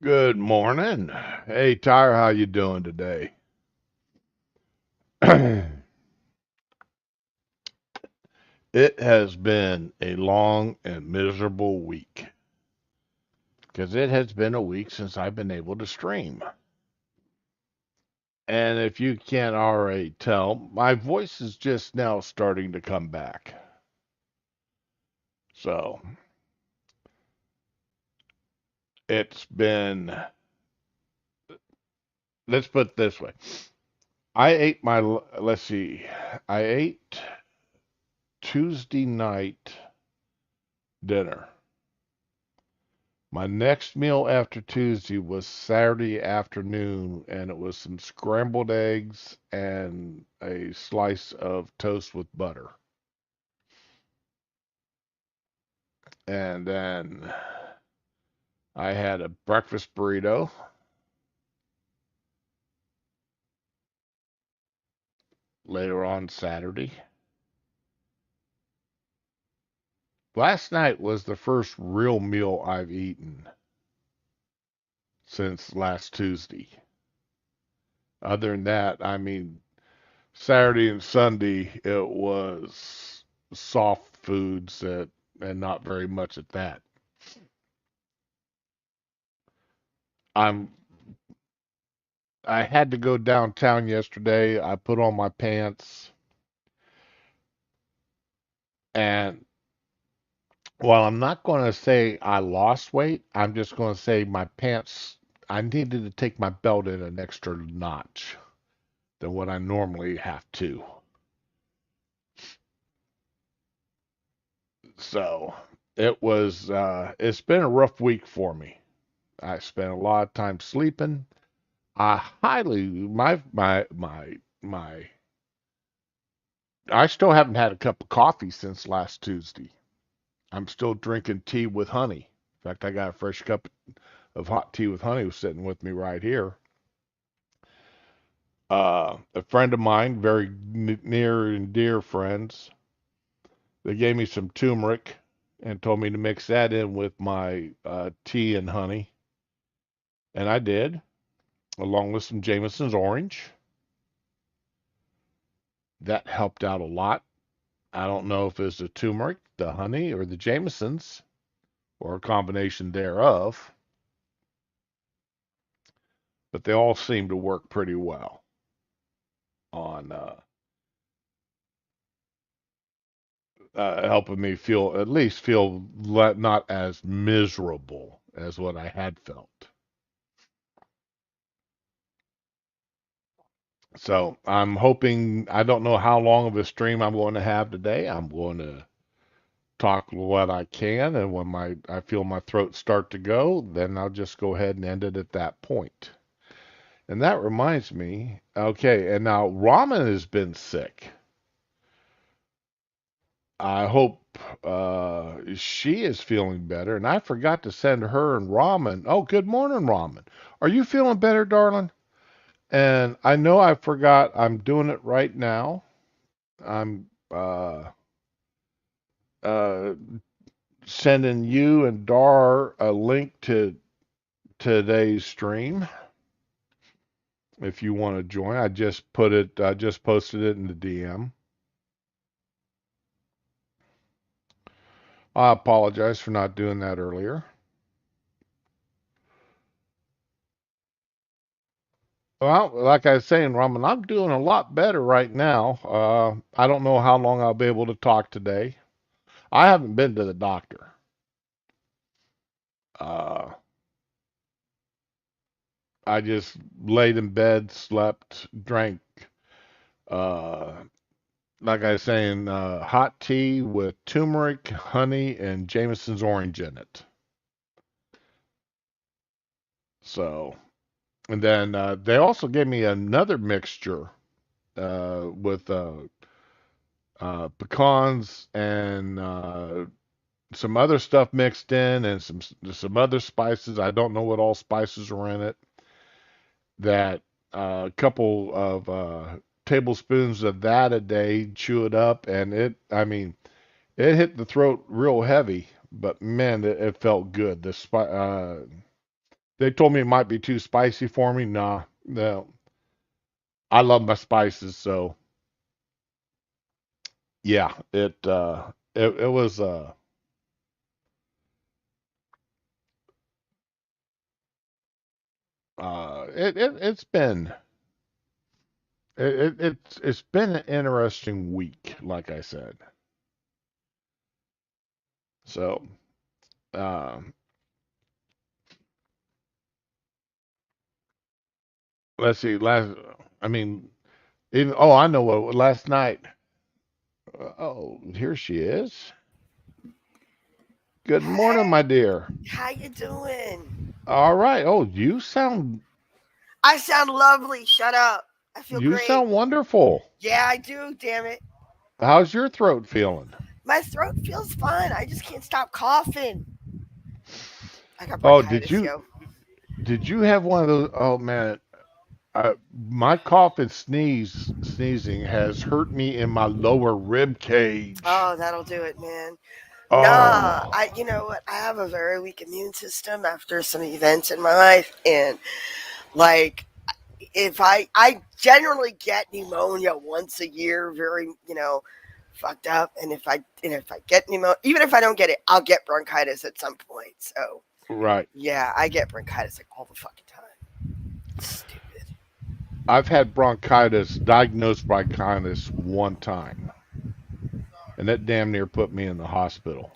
Good morning. Hey, Tyre, how you doing today? It has been a long and miserable week because it has been a week since I've been able to stream. And if you can't already tell, my voice is just now starting to come back. So it's been, let's put it this way. I ate my, let's see, I ate Tuesday night dinner. My next meal after Tuesday was Saturday afternoon, and it was some scrambled eggs and a slice of toast with butter. And then I had a breakfast burrito later on Saturday. Last night was the first real meal I've eaten since last Tuesday. Other than that, I mean, Saturday and Sunday it was soft foods that and not very much at that. I'm I had to go downtown yesterday. I put on my pants, and while I'm not going to say I lost weight, I'm just going to say my pants, I needed to take my belt in an extra notch than what I normally have to. So it's been a rough week for me. I spent a lot of time sleeping. My I still haven't had a cup of coffee since last Tuesday. I'm still drinking tea with honey. In fact, I got a fresh cup of hot tea with honey sitting with me right here. A friend of mine, very near and dear friends, they gave me some turmeric and told me to mix that in with my tea and honey. And I did, along with some Jameson's orange. That helped out a lot. I don't know if it's the turmeric, the honey, or the Jameson's, or a combination thereof, but they all seem to work pretty well on helping me feel at least feel not as miserable as what I had felt. So I'm hoping I don't know how long of a stream I'm going to have today. I'm going to talk what I can, and when my I feel my throat start to go, then I'll just go ahead and end it at that point. And that reminds me, okay, and now Ramen has been sick. I hope she is feeling better. And I forgot to send her and Ramen. Oh, good morning, Ramen. Are you feeling better, darling? And I know I forgot. I'm doing it right now. I'm uh, sending you and Dar a link to today's stream if you want to join. I just put it. I just posted it in the DM. I apologize for not doing that earlier. Well, like I was saying, Raman, I'm doing a lot better right now. I don't know how long I'll be able to talk today. I haven't been to the doctor. Uh, I just laid in bed, slept, drank, uh, like I was saying, hot tea with turmeric, honey, and Jameson's orange in it. So, and then they also gave me another mixture with pecans and some other stuff mixed in and some other spices. I don't know what all spices are in it. That a couple of tablespoons of that a day, chew it up, and I mean, it hit the throat real heavy, but man, it felt good. They told me it might be too spicy for me. Nah, no. I love my spices, so yeah, it was it's been it's been an interesting week, like I said. So um, let's see. I mean, even I know what last night. Oh, here she is. Good morning, my Hey, dear. how you doing? All right. Oh, I sound lovely. Shut up. I feel you great. sound wonderful. Yeah, I do. Damn it. How's your throat feeling? My throat feels fine. I just can't stop coughing. I got Oh, bronchitis, yo. did you have one of those? Oh man, my cough and sneezing has hurt me in my lower rib cage. Oh, that'll do it, man. Nah, Oh, you know what? I have a very weak immune system after some events in my life, and like, if I generally get pneumonia once a year, very fucked up, and if I get pneumonia, even if I don't get it, I'll get bronchitis at some point. So right. yeah, I get bronchitis like all the fucking time. Stupid. I've had diagnosed bronchitis one time, and that damn near put me in the hospital.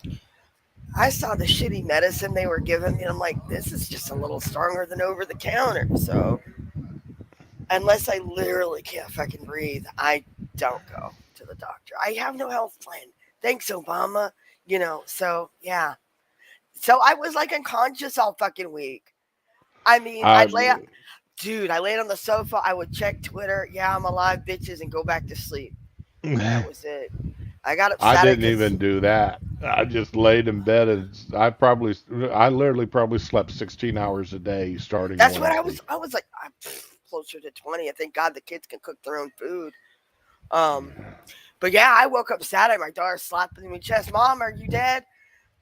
I saw the shitty medicine they were giving me, and I'm like, this is just a little stronger than over the counter. So unless I literally can't fucking breathe, I don't go to the doctor. I have no health plan. Thanks, Obama. So yeah. So I was like unconscious all fucking week. I mean, I dude, I laid on the sofa. I would check Twitter. Yeah, I'm alive, bitches, and go back to sleep. And that was it. I got I upset didn't because even do that. I just laid in bed and I literally probably slept 16 hours a day starting that's what I was. Wednesday. I was like, I'm closer to 20. I thank God the kids can cook their own food. Um, but yeah, I woke up Saturday. My daughter slapped me in my chest. Mom, are you dead?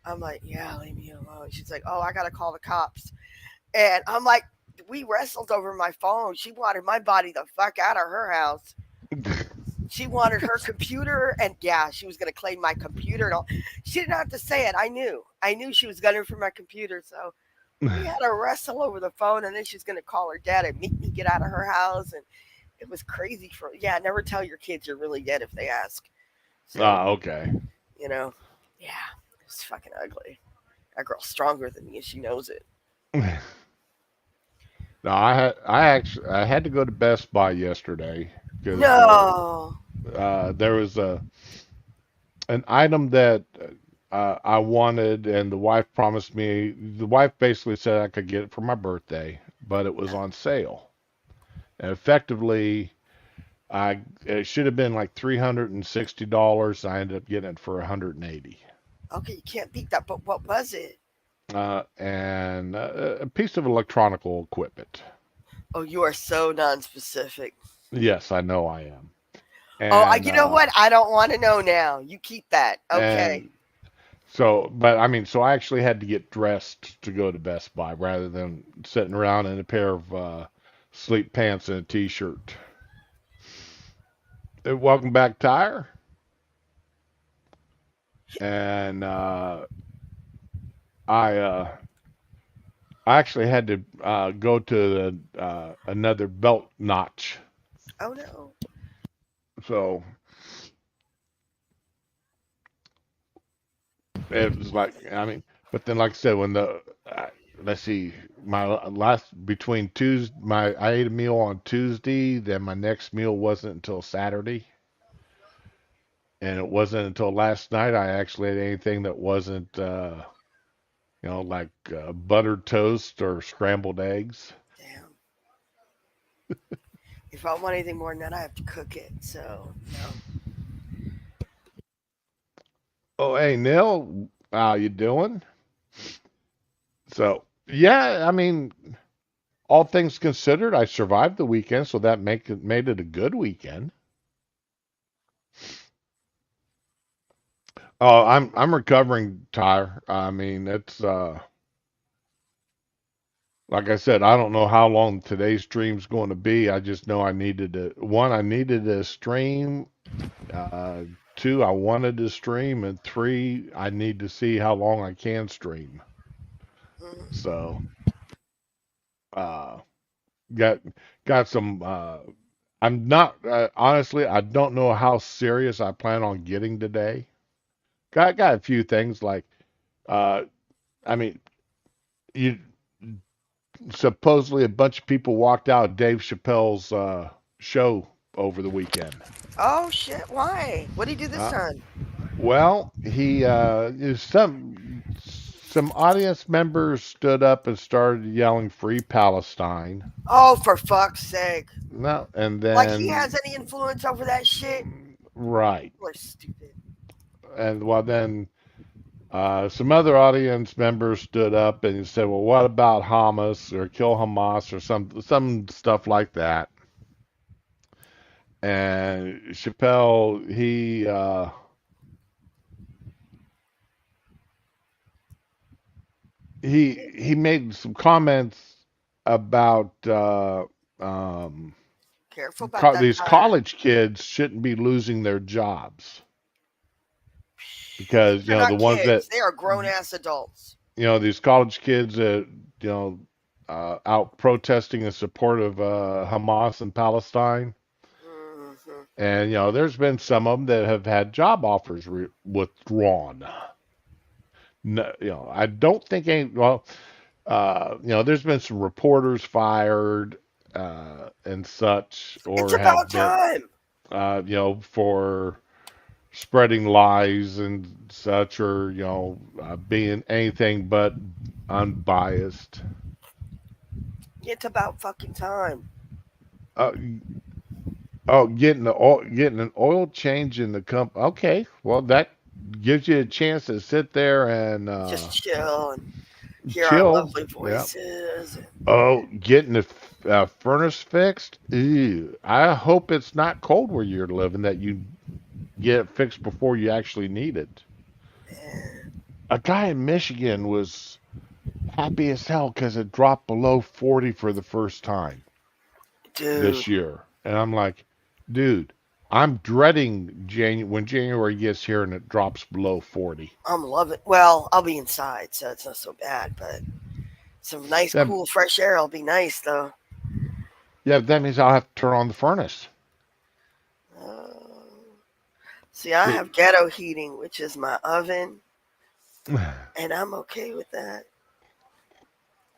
I'm like, yeah, leave me alone. She's like, oh, I gotta call the cops. And I'm like, we wrestled over my phone. She wanted my body the fuck out of her house. She wanted her computer, and yeah, she was gonna claim my computer and all. She didn't have to say it. I knew. I knew she was gunning for my computer. So we had a wrestle over the phone, and then she's gonna call her dad and make me get out of her house. And it was crazy. For yeah, never tell your kids you're really dead if they ask. So Okay. you know, yeah, it's fucking ugly. That girl's stronger than me, and she knows it. No, I had to go to Best Buy yesterday because No. there was an item that I wanted, and the wife promised me. The wife basically said I could get it for my birthday, but it was on sale. And effectively, I it should have been like $360. I ended up getting it for 180. Okay, you can't beat that. But what was it? And a piece of electronical equipment. Oh, you are so non-specific. Yes, I know I am. Oh, And you know what? I don't want to know now. You keep that. Okay. and so, but I mean, so I actually had to get dressed to go to Best Buy rather than sitting around in a pair of sleep pants and a t-shirt. Welcome back, Tyre. And I I actually had to go to another belt notch. Oh no. So it was like, I mean, but then, like I said, let's see, my last between Tuesday, I ate a meal on Tuesday, then my next meal wasn't until Saturday, and it wasn't until last night I actually had anything that wasn't, like buttered toast or scrambled eggs. Damn. If I want anything more than that, I have to cook it. So no. Oh, hey, Neil, how you doing? So, yeah, I mean, all things considered, I survived the weekend, so that made it a good weekend. Oh, I'm recovering, Tyre. I mean, it's like I said, I don't know how long today's stream's going to be. I just know I needed to, one, I needed to stream. Two, I wanted to stream, and three, I need to see how long I can stream. Mm. So, uh, got got some. I'm not honestly. I don't know how serious I plan on getting today. Got a few things like. Uh, I mean, you supposedly a bunch of people walked out of Dave Chappelle's show over the weekend. Oh shit! Why? What did he do this Uh, time? well, he some audience members stood up and started yelling "Free Palestine." Oh, for fuck's sake! No, and Like he then has any influence over that shit? right, People are stupid. and well then some other audience members stood up and said, "Well, what about Hamas or kill Hamas or some stuff like that?" And Chappelle he made some comments about um, Careful about that these tire. college kids shouldn't be losing their jobs because They're the not ones that kids. They are grown ass adults. these college kids that out protesting in support of Hamas and Palestine. Hmm. And there's been some of them that have had job offers withdrawn. No, I don't think any. Well, there's been some reporters fired and such, It's or about have been, time. for spreading lies and such, or being anything but unbiased. It's about fucking time. Uh, oh, getting an oil change in the company. Okay, well that gives you a chance to sit there and Just chill and hear our chill. lovely Yeah. voices. Oh, getting the furnace fixed. Ew. I hope it's not cold where you're living. That you get it fixed before you actually need it. And, A guy in Michigan was happy as hell because it dropped below 40 for the first time dude, this year. And I'm like, dude, I'm dreading when January gets here and it drops below 40. I'm loving. Well, I'll be inside, so it's not so bad. But some nice, That, cool, fresh air will be nice, though. yeah, that means I'll have to turn on the furnace. Uh, See, I It, have ghetto heating, which is my oven, and I'm okay with that.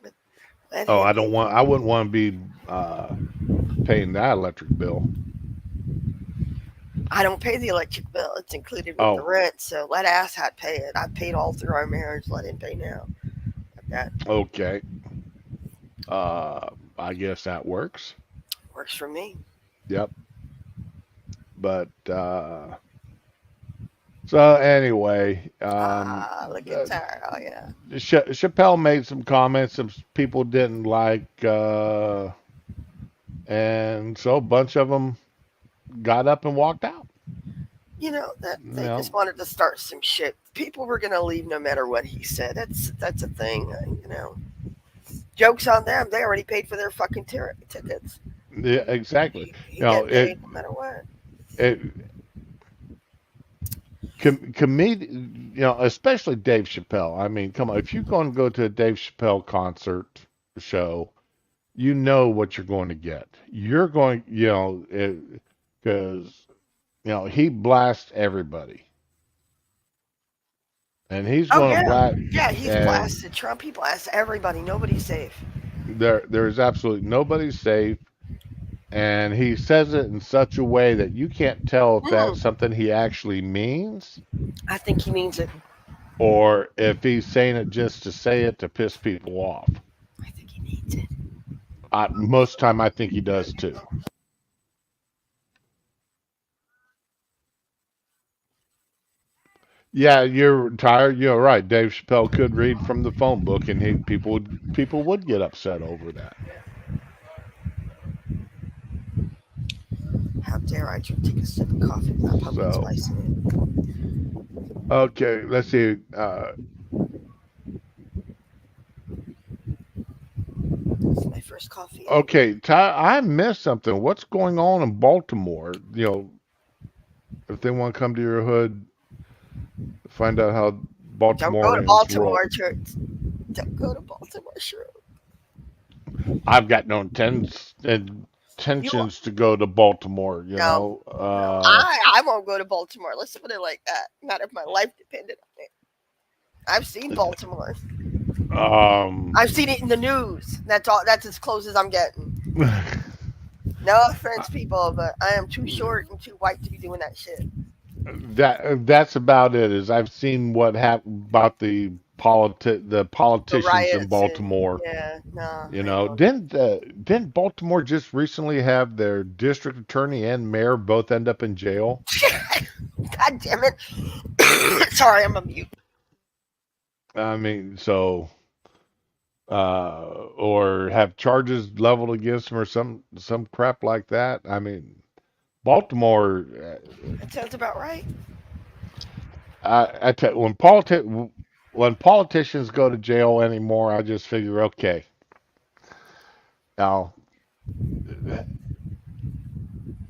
But that oh, heavy, I wouldn't want to be paying that electric bill. I don't pay the electric bill. It's included with the Oh, rent, so let ass hat pay it. I paid all through our marriage. Let him pay now. That okay. I guess that works. works for me. Yep. But so anyway, Ah, the guitar. Oh yeah. Chappelle made some comments some people didn't like, and so a bunch of them got up and walked out. You know that You they know, just wanted to start some shit. People were gonna leave no matter what he said. That's a thing. You know, jokes on them. They already paid for their fucking tickets. yeah, exactly. He You know, getting paid no matter what. it especially Dave Chappelle. I mean, come on, if you're going to go to a Dave Chappelle concert show, you know what you're going to get. You're going, because he blasts everybody, and he's Oh going to yeah, blast, yeah. He's and blasted Trump. He blasted everybody. Nobody's safe. there's absolutely nobody safe, and he says it in such a way that you can't tell if that's Mm, something he actually means I think he means it. or if he's saying it just to say it to piss people off. I think he means it. Most time, I think he does too. Yeah, you're tired. You're right. Dave Chappelle could read from the phone book, and people would get upset over that. How dare I take a sip of coffee without pumpkin So spice in okay, let's see. There's coffee in it. Okay, Ty, I missed something. What's going on in Baltimore? If they want to come to your hood, find out how Don't go to Baltimoreans roll. Baltimore, church. Don't go to Baltimore, sure. I've got no You intentions to go to Baltimore. no, no. I won't go to Baltimore. Let's put it like that. Not if my life depended on it. I've seen Baltimore. Um, I've seen it in the news. That's all. That's as close as I'm getting. No offense, people, but I am too short and too white to be doing that shit. that's about it. Is I've seen what happened about the The politicians in riots and Baltimore. yeah, no, You I ain't know, going. didn't Baltimore just recently have their district attorney and mayor both end up in jail? God damn it! Sorry, I'm a mute. I mean, or have charges leveled against them or some crap like that. I mean, Baltimore. That sounds about right. I tell you, when politicians go to jail anymore, I just figure, okay, now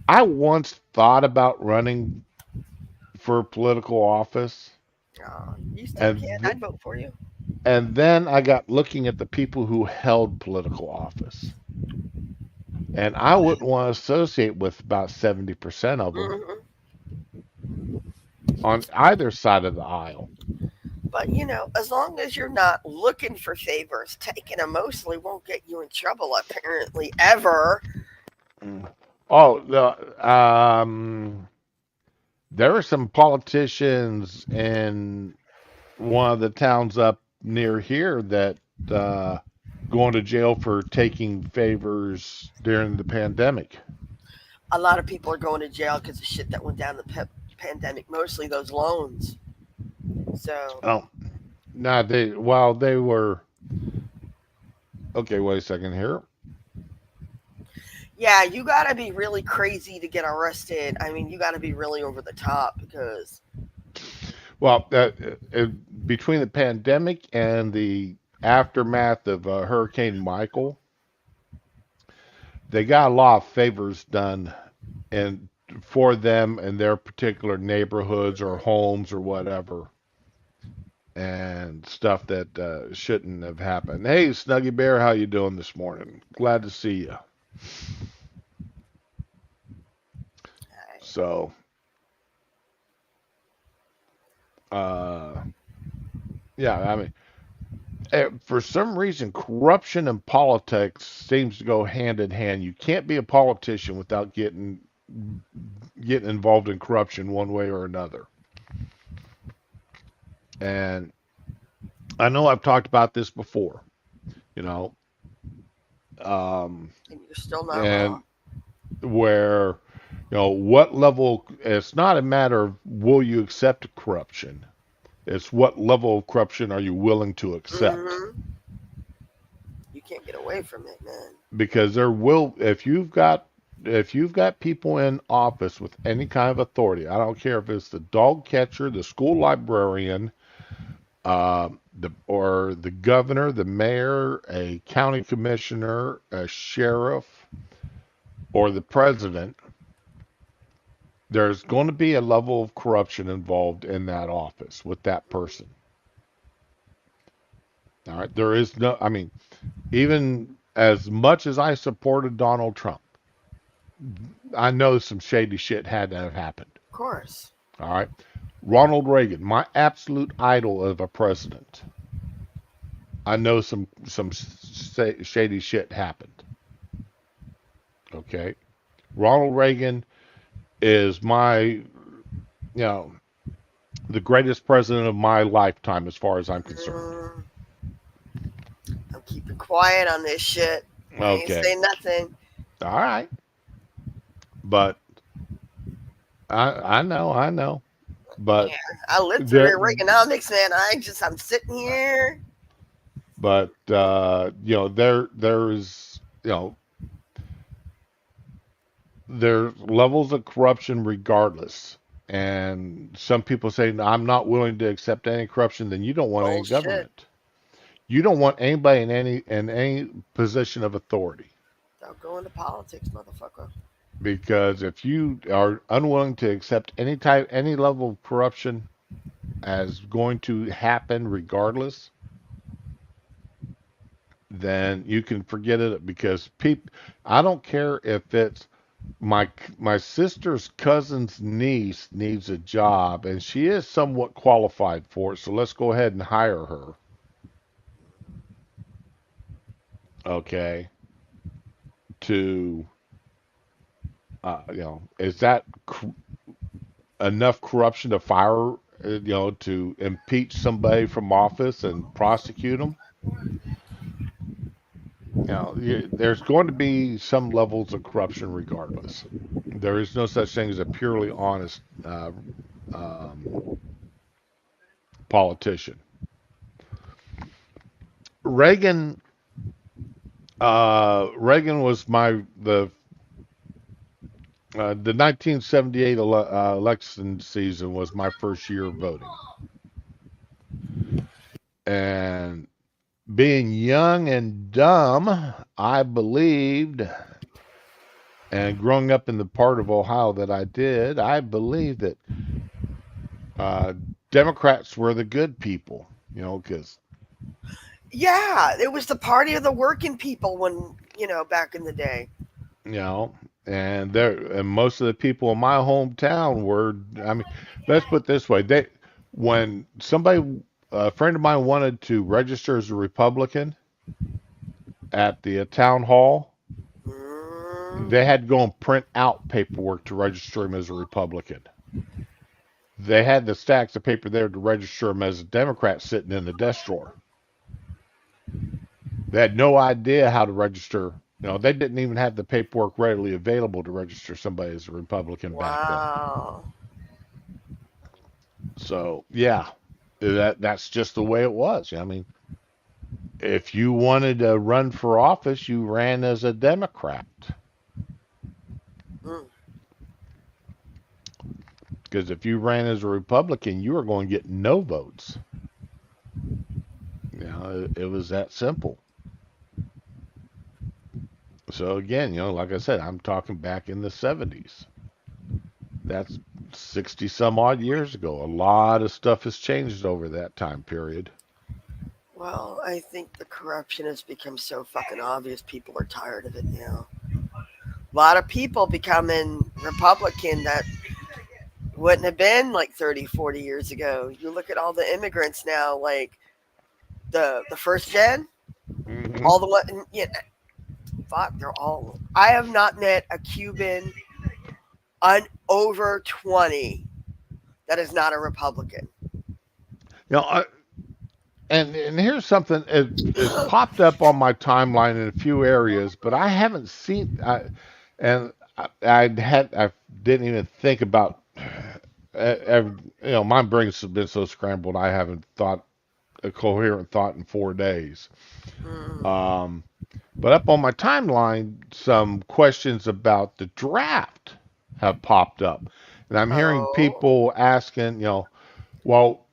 I once thought about running for political office, You still can. and I'd vote for you. and then I got looking at the people who held political office, and I wouldn't want to associate with about 70% of them Hmm. on either side of the aisle. But as long as you're not looking for favors, taking them mostly won't get you in trouble. Apparently, ever. Mm. Oh, there are some politicians in one of the towns up near here that uh, going to jail for taking favors during the pandemic. A lot of people are going to jail because of shit that went down the pandemic. Mostly those loans. So Oh, no, while they were okay. Wait a second here. yeah, you gotta be really crazy to get arrested. I mean, you gotta be really over the top because Well, between the pandemic and the aftermath of Hurricane Michael, they got a lot of favors done and for them in their particular neighborhoods or homes or whatever, and stuff that shouldn't have happened. Hey, Snuggy Bear, how you doing this morning? Glad to see you. So, uh, yeah, I mean, for some reason, corruption and politics seems to go hand in hand. You can't be a politician without getting involved in corruption one way or another. And I know I've talked about this before, you know, um, and you're still not wrong. and where, what level, it's not a matter of will you accept corruption, it's what level of corruption are you willing to accept. Hmm. You can't get away from it, man. Because if you've got people in office with any kind of authority, I don't care if it's the dog catcher, the school librarian, or the governor, the mayor, a county commissioner, a sheriff, or the president, there's going to be a level of corruption involved in that office with that person. All right. There is no, I mean, even as much as I supported Donald Trump, I know some shady shit had to have happened. Of course. All right. Ronald Reagan, my absolute idol of a president. I know some shady shit happened. Okay. Ronald Reagan is know, the greatest president of my lifetime as far as I'm concerned. Mm, I'm keeping quiet on this shit. I ain't Okay. saying nothing. All right. But I know. But Yeah, I lived through there the Reaganomics, man. I'm sitting here. but there's there's levels of corruption regardless. And some people say I'm not willing to accept any corruption, then you don't want any Bullshit. government. You don't want anybody in any position of authority, Don't go into politics, motherfucker. because if you are unwilling to accept any level of corruption as going to happen regardless, then you can forget it. Because I don't care if it's my sister's cousin's niece needs a job and she is somewhat qualified for it, so let's go ahead and hire her. Okay, to is that enough corruption to fire, to impeach somebody from office and prosecute them? There's going to be some levels of corruption regardless. There is no such thing as a purely honest um, politician. Reagan, Reagan was the 1978 election season was my first year of voting, and being young and dumb, I believed, and growing up in the part of Ohio that I did, I believed that uh, Democrats were the good people, because Yeah, it was the party of the working people when, back in the day. you know, and most of the people in my hometown were. I mean, let's put it this way: when a friend of mine wanted to register as a Republican at the town hall, Mm, they had to go and print out paperwork to register him as a Republican. They had the stacks of paper there to register him as a Democrat sitting in the desk drawer. They had no idea how to register. They didn't even have the paperwork readily available to register somebody as a Republican back then. wow. So yeah, that's just the way it was. I mean, if you wanted to run for office, you ran as a Democrat. Mm, Because if you ran as a Republican, you were going to get no votes. It was that simple. So again, like I said, I'm talking back in the 70s. That's 60 some odd years ago. A lot of stuff has changed over that time period. well, I think the corruption has become so fucking obvious. People are tired of it now. A lot of people becoming Republican that wouldn't have been like 30, 40 years ago. You look at all the immigrants now, like the first gen, Hmm. all the one, fuck, they're all. I have not met a Cuban over 20 that is not a Republican. You know, I, and here's something. It's popped up on my timeline in a few areas, but I haven't seen. And I didn't even think about. My brain's been so scrambled. I haven't thought a coherent thought in 4 days. Mm. Um, but up on my timeline, some questions about the draft have popped up, and I'm hearing Oh. people asking, well,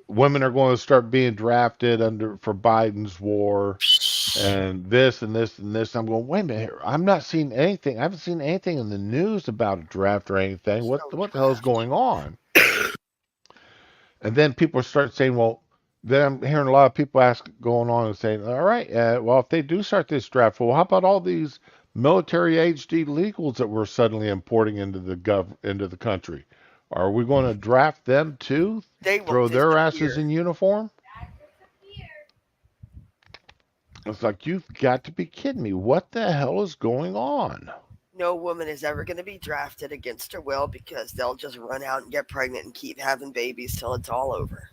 women are going to start being drafted under for Biden's war, and this and this and this. I'm going, wait a minute, I'm not seeing anything. I haven't seen anything in the news about a draft or anything. There's What no what the hell is draft. going on? And then people start saying, well, then I'm hearing a lot of people going on and saying, all right, well, if they do start this draft, well, how about all these military HD legals that we're suddenly importing into the country? Are we going to draft them too? They will Throw their asses disappear. in uniform? It's like, you've got to be kidding me. What the hell is going on? No woman is ever going to be drafted against her will because they'll just run out and get pregnant and keep having babies till it's all over.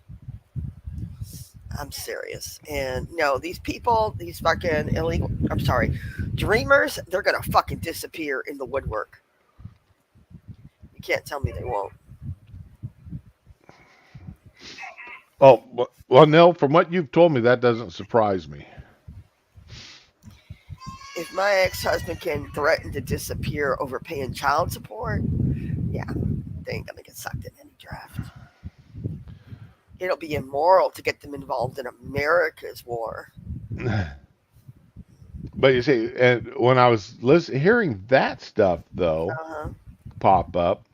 I'm serious. And no, these people, these fucking illegal, I'm sorry, dreamers, they're going to fucking disappear in the woodwork. You can't tell me they won't. Oh, well, Nell, from what you've told me, that doesn't surprise me. If my ex husband can threaten to disappear over paying child support, yeah, they ain't going to get sucked in any draft. it'll be immoral to get them involved in America's war. But you see, and when I was hearing that stuff though Uh-huh. pop up,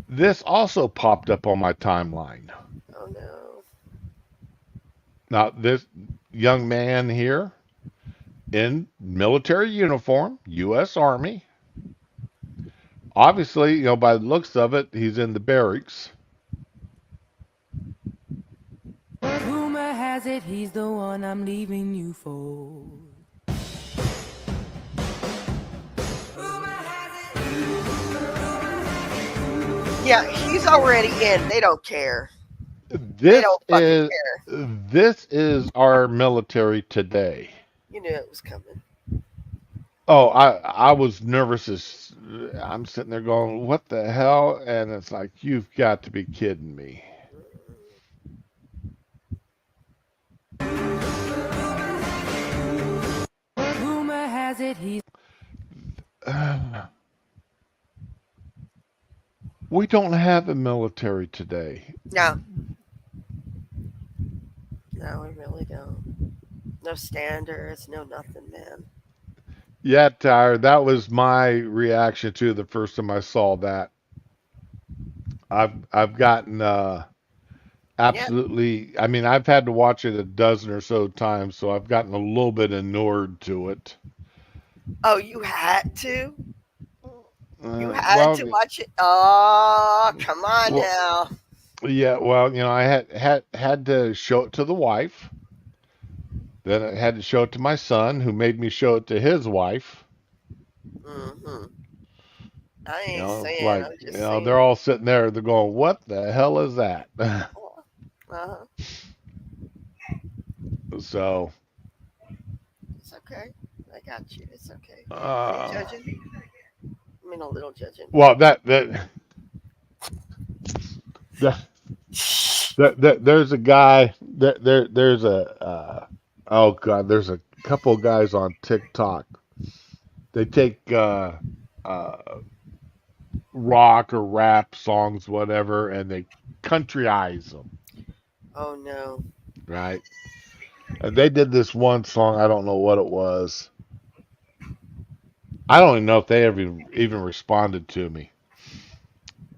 this also popped up on my timeline. Oh no. Now, this young man here in military uniform, U.S. Army, obviously, by the looks of it, he's in the barracks. Rumor has it he's the one I'm leaving you for. Yeah, he's already in. They don't care. They This don't fucking is care. this is our military today. You knew it was coming. Oh, I was nervous as I'm sitting there going, "What the hell?" And it's like, you've got to be kidding me. Rumor has it he's We don't have a military today. No, no, we really don't. No standards, no nothing, man. Yeah, Tyler, that was my reaction to the first time I saw that. I've gotten Yeah. absolutely. I mean, I've had to watch it a dozen or so times, so I've gotten a little bit inured to it. Oh, you had to? You had Well, to watch it? Oh, come on well, now. yeah. Well, I had to show it to the wife. Then I had to show it to my son, who made me show it to his wife. Hmm. I ain't saying. Like I'm just saying. they're all sitting there. They're going, "What the hell is that?" Uh-huh. So, It's okay. I got you. It's okay. I ain't uh, judging. I mean, a little judging. well, that there's a guy there's a oh god, there's a couple of guys on TikTok. They take uh rock or rap songs, whatever, and they countryize them, Oh no. right? And they did this one song. I don't know what it was. I don't even know if they ever even responded to me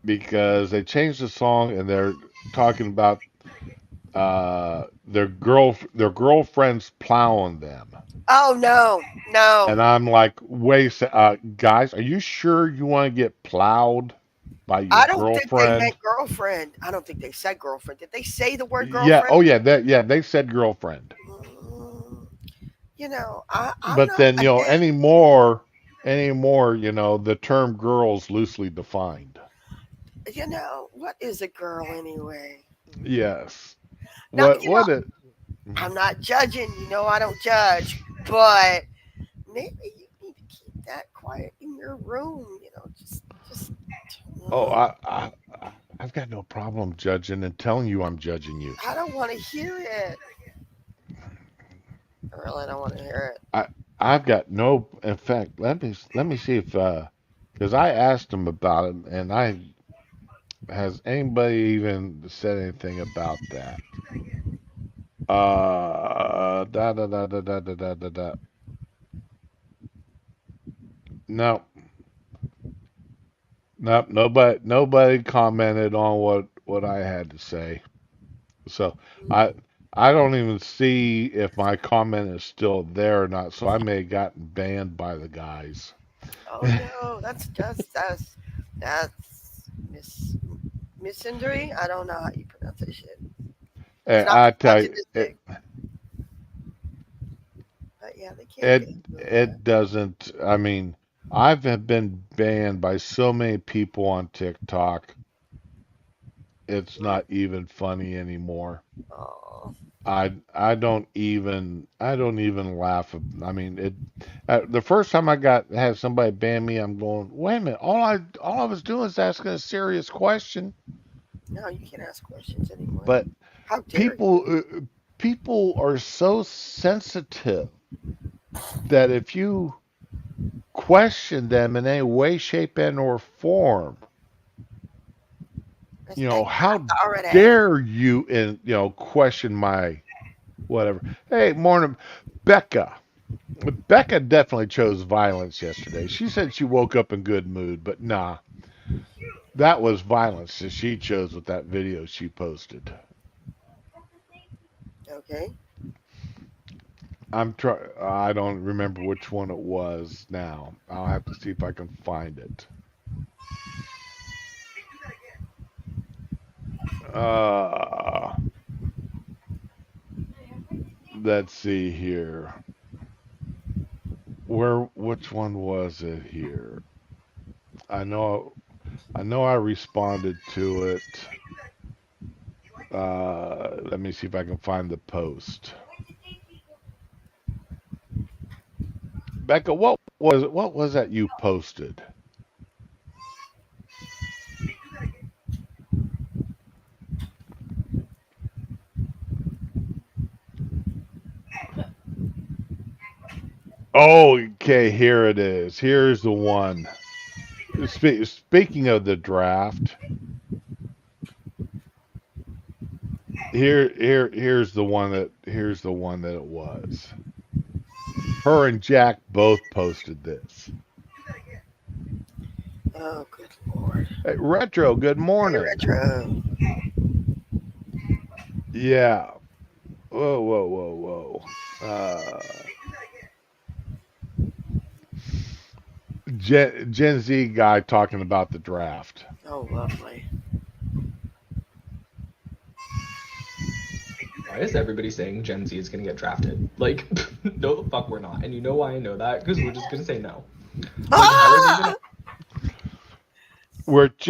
because they changed the song and they're talking about their girlfriends plowing them. Oh no. No. And I'm like, wait, guys, are you sure you want to get plowed by your I don't think they girlfriend? meant girlfriend. I don't think they said girlfriend. Did they say the word Yeah, girlfriend? oh yeah, they said girlfriend. Mm, I'm But not then, again. anymore, the term girl's loosely defined. What is a girl anyway? Yes. Now, What it I'm not judging. I don't judge, but maybe you need to keep that quiet in your room. Just. Oh, mm, I've got no problem judging and telling you I'm judging you. I don't want to hear it. I really don't want to hear it. I I've got no. In fact, let me see if because I asked him about it, and I has anybody even said anything about that? Da da da da da da da da da. No, no, nobody commented on what I had to say. So I I don't even see if my comment is still there or not. So I may have gotten banned by the guys. Oh no, that's misandry. I don't know how you pronounce that shit. It's And not I tell you, misogynistic, but yeah, they can't it get away with that. it doesn't. I mean, I've been banned by so many people on TikTok. It's not even funny anymore. Oh, I don't even laugh. I mean, it. The first time I had somebody ban me, I'm going, wait a minute. All I was doing is asking a serious question. no, you can't ask questions anymore. But How dare you? people are so sensitive that if you question them in any way, shape, and or form, It's You know, egg how pasta already. dare you and question my whatever. Hey, morning, Becca. Becca definitely chose violence yesterday. She said she woke up in good mood, but nah, that was violence that she chose with that video she posted. Okay. I don't remember which one it was now. I'll have to see if I can find it. Uh, let's see here. Which one was it here? I know, I know I responded to it. Let me see if I can find the post. Becca, what was it? What was that you posted? Oh, okay, here it is. Here's the one. Speaking of the draft, here's the one that it was. Her and Jack both posted this. Oh, good lord. Hey, Retro, good Hey, morning. retro. Yeah. Whoa, whoa, whoa, whoa. Gen Z guy talking about the draft. Oh, lovely. Why is everybody saying Gen Z is going to get drafted? Like, no, the fuck we're not. And you know why I know that? Because we're just going to say no. Like, how are they going Ah! to.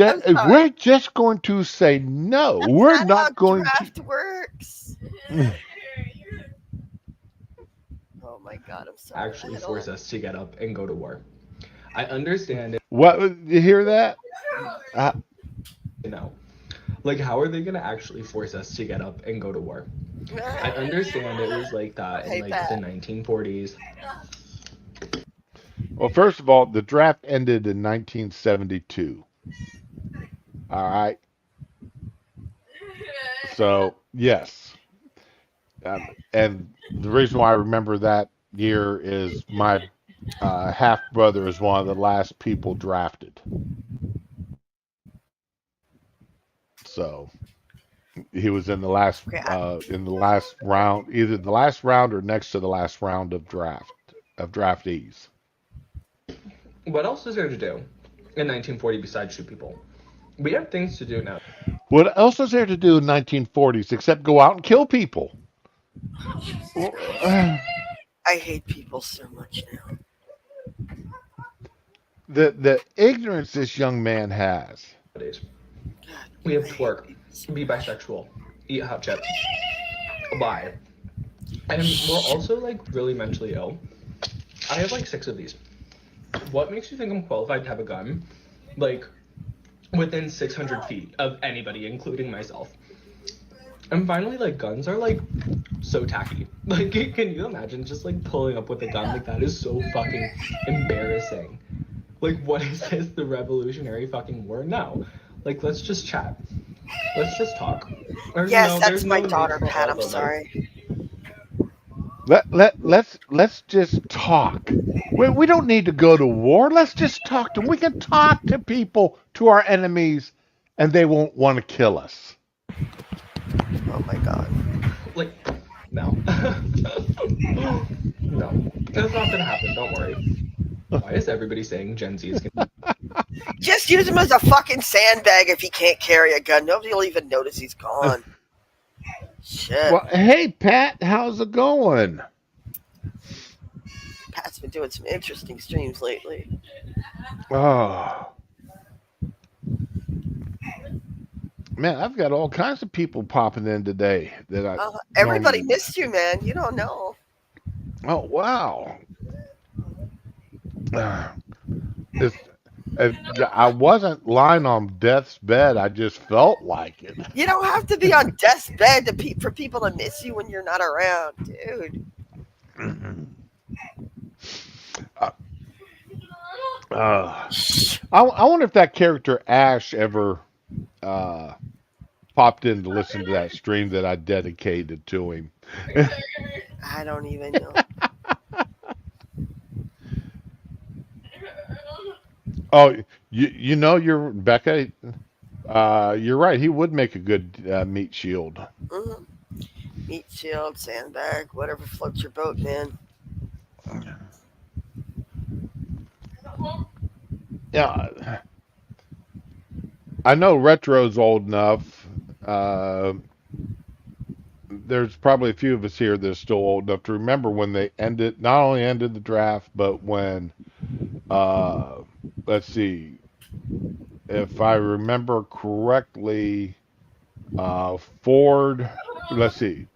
I'm sorry. We're just going to say no. That's We're not how not going to. draft works. Oh my god, I'm sorry. actually I force don't. us to get up and go to war? I understand it. What? You hear that? Uh, No. Like, how are they going to actually force us to get up and go to war? I understand it was like that in Hey, like the Pat. 1940s. well, first of all, the draft ended in 1972. All right. So yes, and the reason why I remember that year is my half brother is one of the last people drafted. So he was Okay, in the last round, either the last round or next to the last round of draftees. What else is there to do in 1940 besides shoot people? We have things to do now. What else was there to do in 1940s except go out and kill people? I hate people so much now. The ignorance this young man has. Nowadays. God, We have I hate twerk, people so be much. bisexual, eat hot chips, lie. And we're also like really mentally ill. I have like 6 of these. What makes you think I'm qualified to have a gun? Like within 600 feet of anybody, including myself. And finally, like guns are like so tacky. Like, can you imagine just like pulling up with a gun? Like that is so fucking embarrassing. Like, what is this? The Revolutionary fucking War? No. Like, let's just chat. Let's just talk. Or Yes, there's that's my no need daughter, for Pat. all I'm the like. sorry. Let's just talk. We don't need to go to war. Let's just talk to them. We can talk to people, to our enemies, and they won't want to kill us. Oh my god. Like, no. No. That's not gonna happen, don't worry. Why is everybody saying Gen Z is gonna. Just use him as a fucking sandbag if he can't carry a gun. Nobody will even notice he's gone. Shit. Well, hey Pat, how's it going? Pat's been doing some interesting streams lately. Oh man, I've got all kinds of people popping in today that I Everybody normally. missed you, man. You don't know. Oh wow. Uh, it's, I wasn't lying on death's bed. I just felt like it. You don't have to be on death's bed for people to miss you when you're not around, dude. uh, I wonder if that character Ash ever popped in to listen to that stream that I dedicated to him. I don't even know. Oh, you know, you're Becca. You're right. He would make a good meat shield. Hmm. Meat shield, sandbag, whatever floats your boat, man. Yeah, I know Retro's old enough. Uh, there's probably a few of us here that are still old enough to remember when they ended, not only ended the draft, but when, uh, let's see, if I remember correctly, Ford, let's see,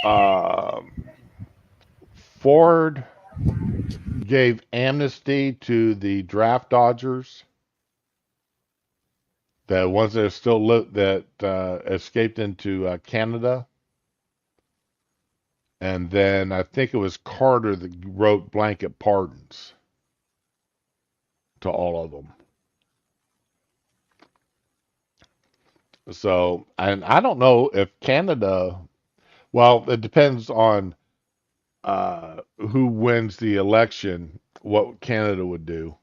um, Ford gave amnesty to the draft dodgers, the ones that are still that escaped into Canada, and then I think it was Carter that wrote blanket pardons to all of them. So, and I don't know if Canada. Well, it depends on who wins the election. What Canada would do.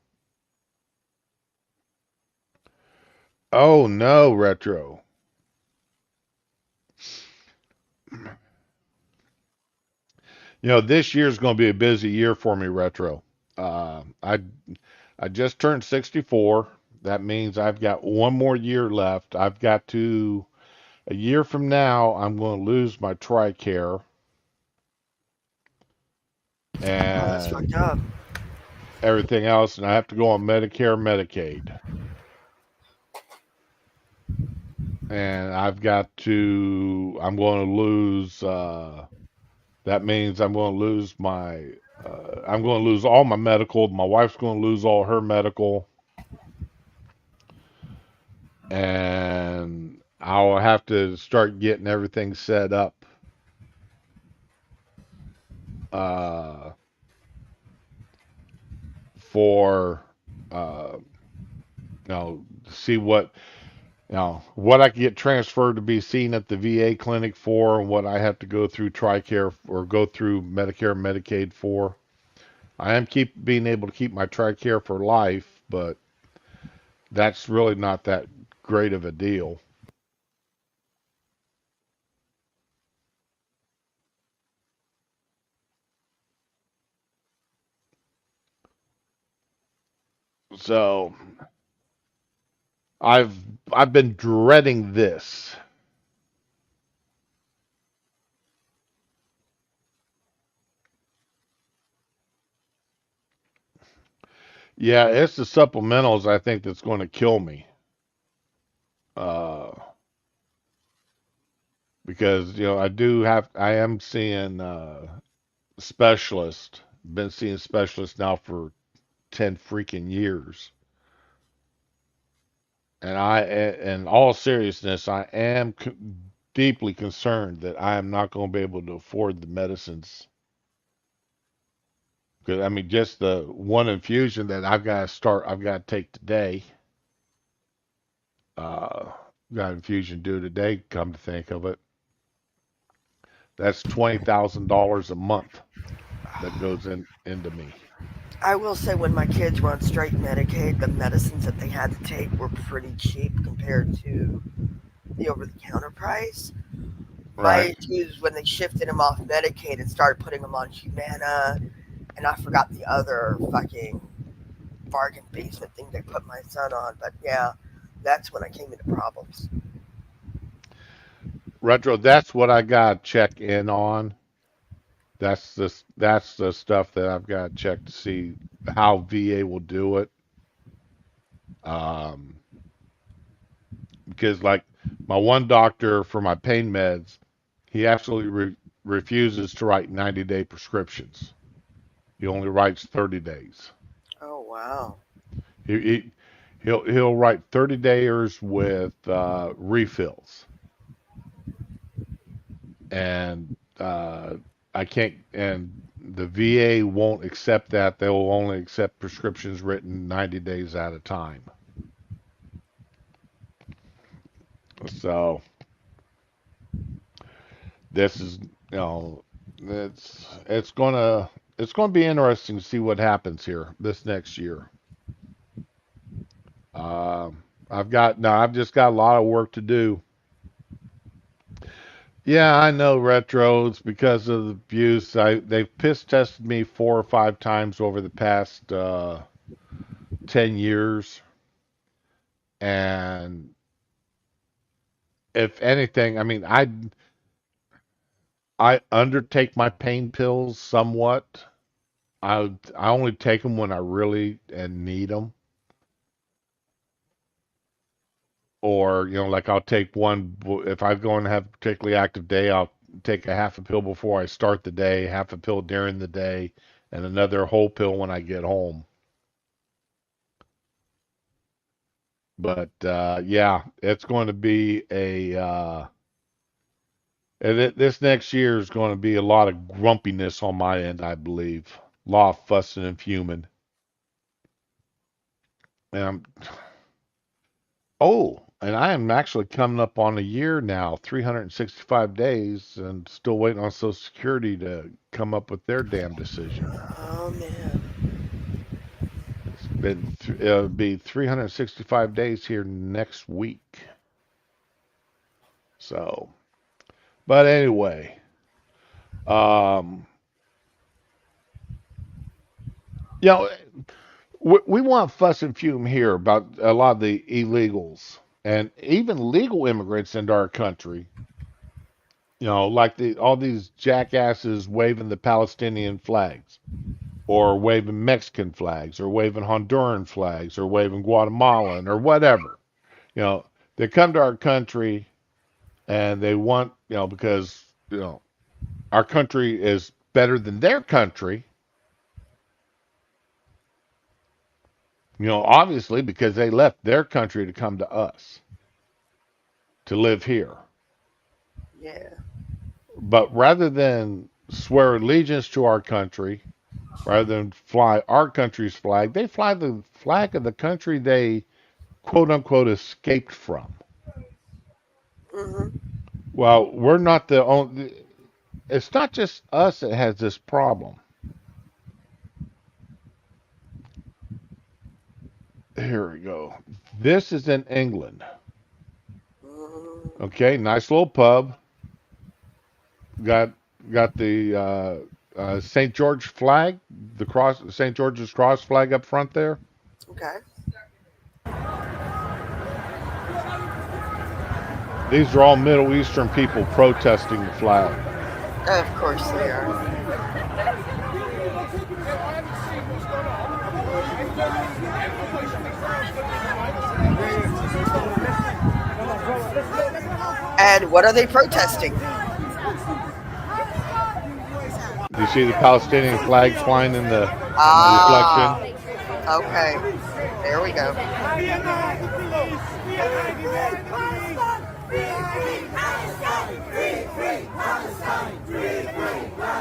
Oh no, retro. You know, this year's going to be a busy year for me, retro. I just turned 64. That means I've got one more year left. I've got to a year from now. I'm going to lose my TRICARE Oh, that's and fucked up. everything else, and I have to go on Medicare, Medicaid, and I've got to. I'm going to lose. That means I'm going to lose my. I'm going to lose all my medical. My wife's going to lose all her medical, and I'll have to start getting everything set up. Uh, for see what I can get transferred to be seen at the VA clinic for, and what I have to go through TRICARE or go through Medicare and Medicaid for. I am keep being able to keep my TRICARE for life, but that's really not that great of a deal. So I've I've been dreading this. Yeah, it's the supplementals I think that's going to kill me. Uh, because I am seeing specialists. Been seeing specialists now for 10 freaking years. And in all seriousness, I am deeply concerned that I am not going to be able to afford the medicines. Because, I mean, just the one infusion that I've got to take today. Uh, got an infusion due today, come to think of it. That's $20,000 a month that goes into me. I will say when my kids were on straight Medicaid, the medicines that they had to take were pretty cheap compared to the over the counter price. Right. My issue is when they shifted him off Medicaid and started putting him on Humana, and I forgot the other fucking bargain basement thing they put my son on. But yeah, that's when I came into problems. Retro, that's what I got to check in on. That's the stuff that I've got to check to see how VA will do it. Um, because like my one doctor for my pain meds, he absolutely refuses to write 90-day prescriptions. He only writes 30 days. Oh wow. He, he he'll write 30 days with refills, and I can't. And the VA won't accept that. They will only accept prescriptions written 90 days at a time. So this is, you know, it's gonna be interesting to see what happens here this next year. I've just got a lot of work to do. Yeah, I know retros because of the abuse. They've piss tested me 4 or 5 times over the past 10 years, and if anything, I mean, I undertake my pain pills somewhat. I only take them when I really and need them, or like I'll take one if I'm going to have a particularly active day. I'll take a half a pill before I start the day, half a pill during the day, and another whole pill when I get home. But yeah, it's going to be this next year is going to be a lot of grumpiness on my end, I believe. A lot of fussing and fuming. And and I am actually coming up on a year now, 365 days, and still waiting on Social Security to come up with their damn decision. Oh man. It'll be 365 days here next week. So, but anyway, um, you know, we want fuss and fume here about a lot of the illegals and even legal immigrants into our country. Like all these jackasses waving the Palestinian flags, or waving Mexican flags, or waving Honduran flags, or waving Guatemalan, or whatever. You know, they come to our country and they want, because our country is better than their country. Obviously because they left their country to come to us to live here. Yeah. But rather than swear allegiance to our country, rather than fly our country's flag, they fly the flag of the country they quote unquote escaped from. Mhm. Well, we're not the only. It's not just us that has this problem. Here we go. This is in England. Mhm. Okay, nice little pub. Got got the St. George flag, the cross, St. George's cross flag up front there. Okay. These are all Middle Eastern people protesting the flag. Of course they are. And what are they protesting? Do you see the Palestinian flag flying in the Ah. reflection? Okay. There we go.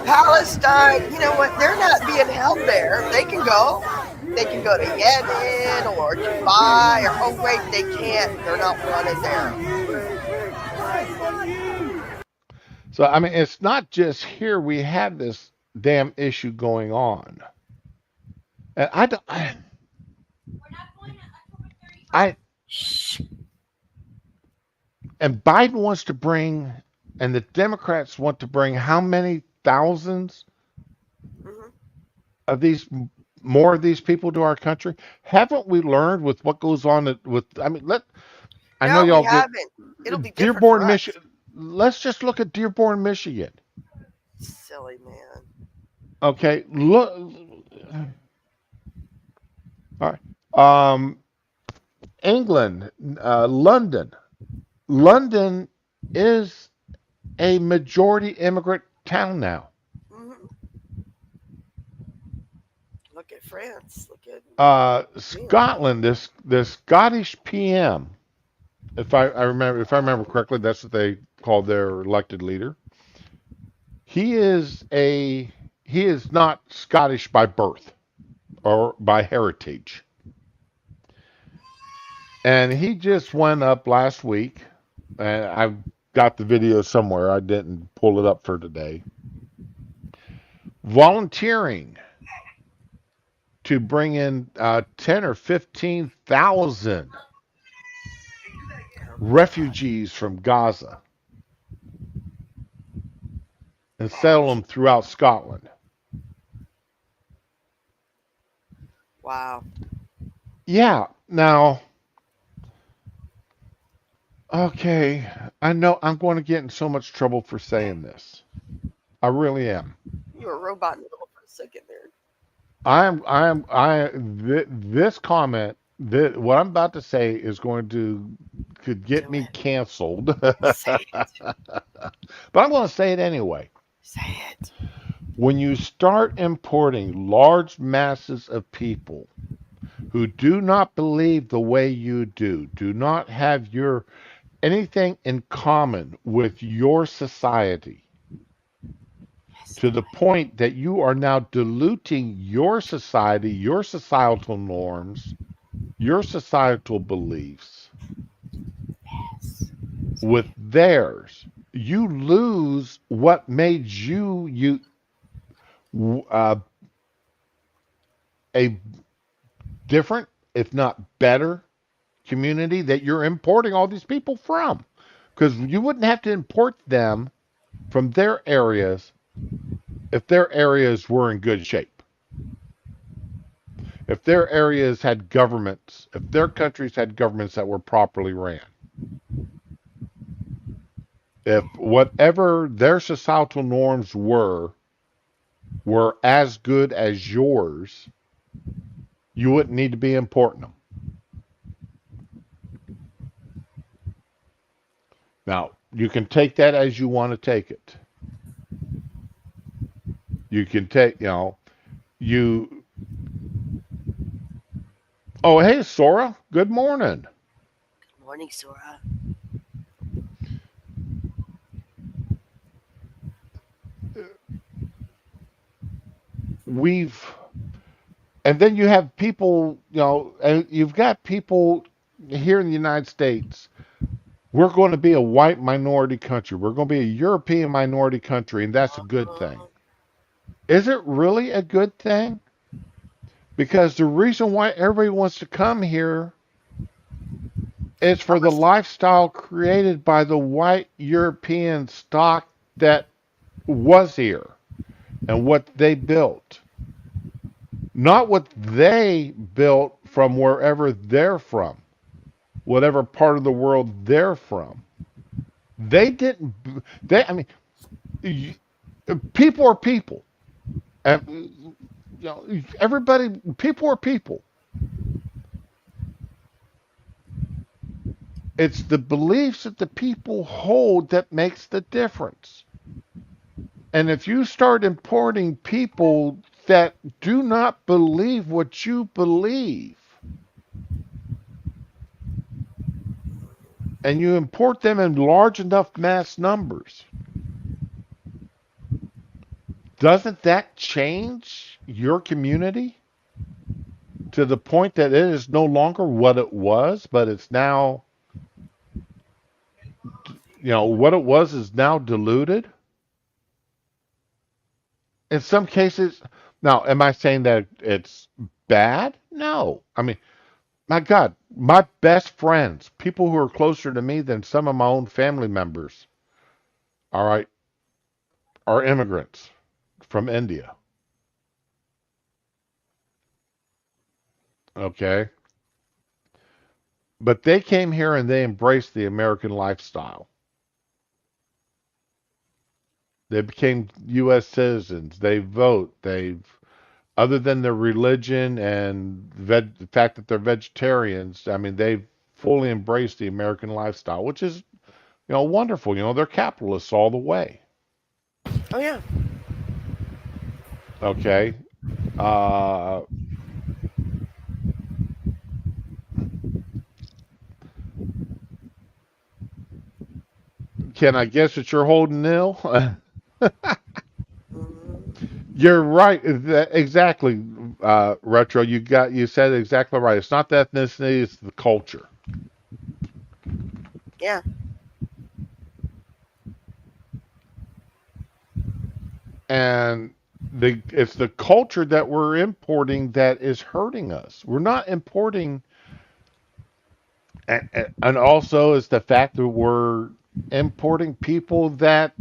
Palestine, you know what? They're not being held there. They can go. They can go to Yemen or Dubai or oh wait, they can't. They're not wanted there. So I mean, it's not just here. We have this damn issue going on, and I don't. I and Biden wants to bring, and the Democrats want to bring how many thousands Hmm. of these more of these people to our country? Haven't we learned with what goes on with? I mean, I know No, we y'all get haven't. It'll be different for Dearborn, us. Michigan. Let's just look at Dearborn, Michigan. Silly man. Okay, look. All right. England, London. London is a majority immigrant town now. Hmm. Look at France. Look at England. Scotland, this Scottish PM, if I remember correctly, that's what they call their elected leader. He is not Scottish by birth or by heritage, and he just went up last week and I've got the video somewhere. I didn't pull it up for today. Volunteering to bring in 10 or 15,000 Oh my God. refugees from Gaza and settle them throughout Scotland. Wow. Yeah, now, okay, I know I'm going to get in so much trouble for saying this. I really am. You were a robot in the middle for a second there. This comment, what I'm about to say is going to could get Do me it. canceled, Say but it. I'm going to say it anyway. Say it. When you start importing large masses of people who do not believe the way you do not have your anything in common with your society, Yes, to do the it. point that you are now diluting your society, your societal norms, your societal beliefs Yes. with Say theirs, you lose what made you uh, a different, if not better, community that you're importing all these people from. Because you wouldn't have to import them from their areas if their areas were in good shape. If their areas had governments, if their countries had governments that were properly ran, if whatever their societal norms were as good as yours, you wouldn't need to be importing them. Now, you can take that as you want to take it. You can take, you. Oh, hey, Sora. Good morning. good morning, Sora. We've, and then you have people, and you've got people here in the United States. We're going to be a white minority country. We're going to be a European minority country, and that's a good thing. Uh, Is it really a good thing? Because the reason why everybody wants to come here is how for the much? lifestyle created by the white European stock that was here and what they built. Not what they built from wherever they're from, whatever part of the world they're from. They didn't, I mean, people are people. And, everybody, people are people. It's the beliefs that the people hold that makes the difference. And if you start importing people that do not believe what you believe, and you import them in large enough mass numbers, doesn't that change your community to the point that it is no longer what it was, but it's now, what it was is now diluted? In some cases, now, am I saying that it's bad? No. I mean, my God, my best friends, people who are closer to me than some of my own family members, all right, are immigrants from India. Okay. But they came here and they embraced the American lifestyle. They became U.S. citizens. They vote. Other than their religion and the fact that they're vegetarians, I mean, they've fully embraced the American lifestyle, which is, wonderful. They're capitalists all the way. Oh yeah. Okay. Uh, can I guess that you're holding nil? Hmm. You're right. Exactly, Retro. You said it exactly right. It's not the ethnicity, it's the culture. Yeah. and it's the culture that we're importing that is hurting us. We're not importing, and also it's the fact that we're importing people that,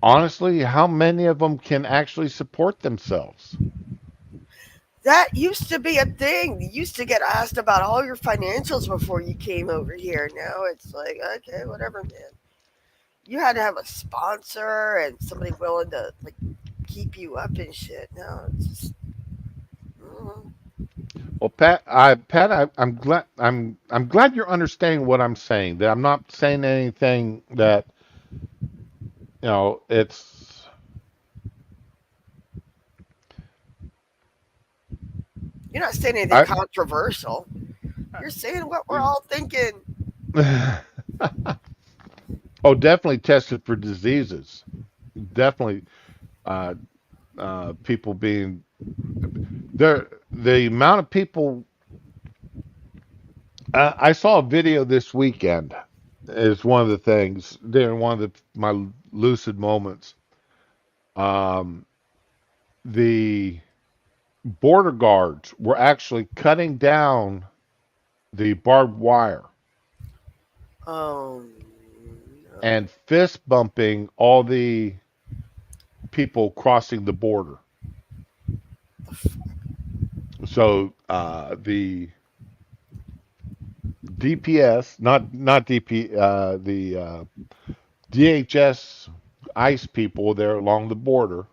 honestly, how many of them can actually support themselves? That used to be a thing. You used to get asked about all your financials before you came over here. Now it's like, okay, whatever, man. You had to have a sponsor and somebody willing to like keep you up and shit. Now it's just, mm, Well, Pat, I'm glad you're understanding what I'm saying. That I'm not saying anything that, it's. you're not saying anything I. controversial. You're saying what we're all thinking. Oh, definitely tested for diseases. Definitely, uh, people being there. The amount of people. I saw a video this weekend. Is one of the things during one of my lucid moments. Um, the border guards were actually cutting down the barbed wire Oh and fist bumping all the people crossing the border. So the DPS, not DP, the DHS ICE people there along the border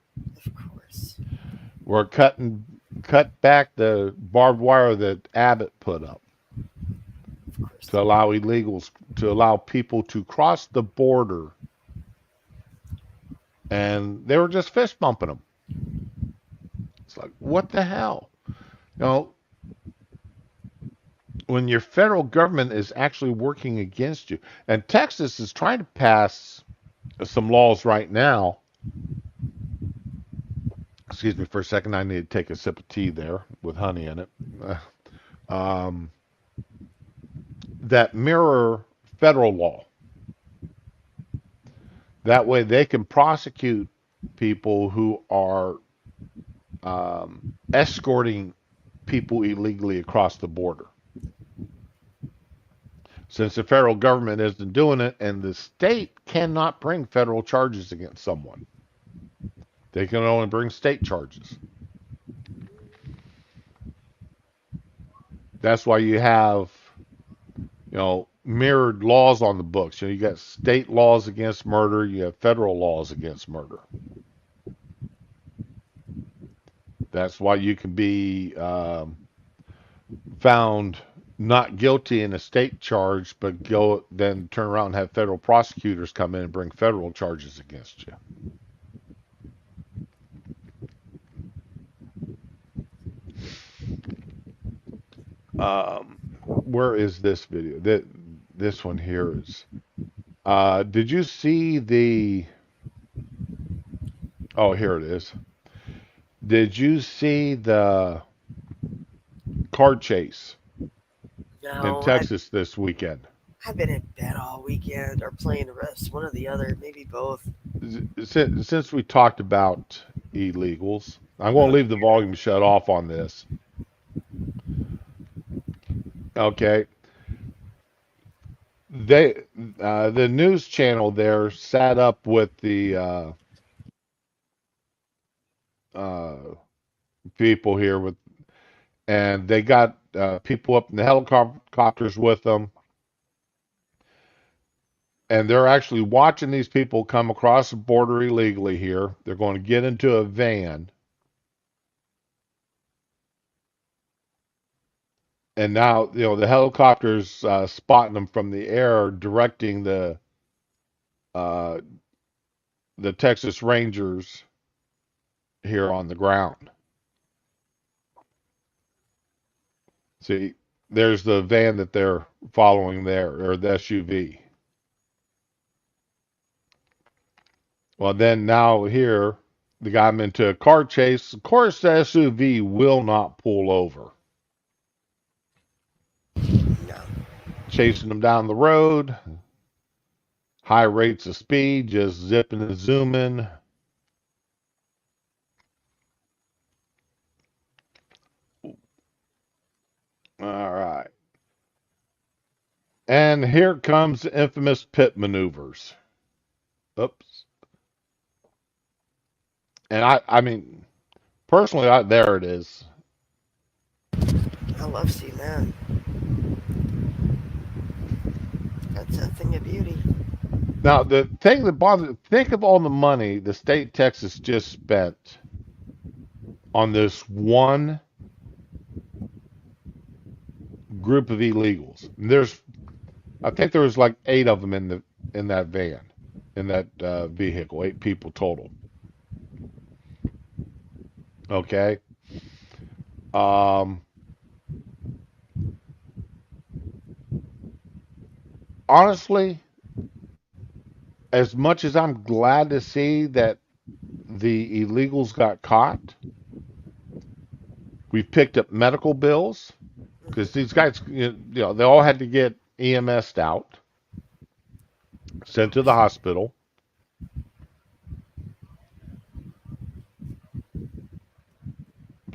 of course. were cut back the barbed wire that Abbott put up Of course. to allow illegals, to allow people to cross the border, and they were just fist bumping them. It's like, what the hell? You know, when your federal government is actually working against you, and Texas is trying to pass some laws right now. Excuse me for a second. I need to take a sip of tea there with honey in it. Um, that mirror federal law. That way they can prosecute people who are escorting people illegally across the border. Since the federal government isn't doing it, and the state cannot bring federal charges against someone, they can only bring state charges. That's why you have, mirrored laws on the books. You got state laws against murder, you have federal laws against murder. That's why you can be found not guilty in a state charge, but go then turn around and have federal prosecutors come in and bring federal charges against you. Where is this video? This one here is. Did you see the? Oh, here it is. Did you see the car chase in No, Texas this weekend? I've been in bed all weekend or playing the rest, one or the other, maybe both. Since we talked about illegals, I'm going to leave the volume shut off on this. Okay. They the news channel there sat up with the uh, people here with, and they got people up in the helicopters with them, and they're actually watching these people come across the border illegally here. They're going to get into a van, and now the helicopters spotting them from the air, directing uh, the Texas Rangers here on the ground. See, there's the van that they're following there, or the SUV. Well, then now here, they got him into a car chase. Of course, the SUV will not pull over. No. Chasing them down the road, high rates of speed, just zipping and zooming. All right. And here comes the infamous pit maneuvers. Oops. And I mean, personally, there it is. I love seeing that. That's a thing of beauty. Now, the thing that bothers, think of all the money the state of Texas just spent on this one group of illegals. I think there was like 8 of them in that van, in that vehicle, 8 people total. Okay. Um, Honestly, as much as I'm glad to see that the illegals got caught, we've picked up medical bills because these guys, they all had to get EMS'd out, Of sent to the course. hospital.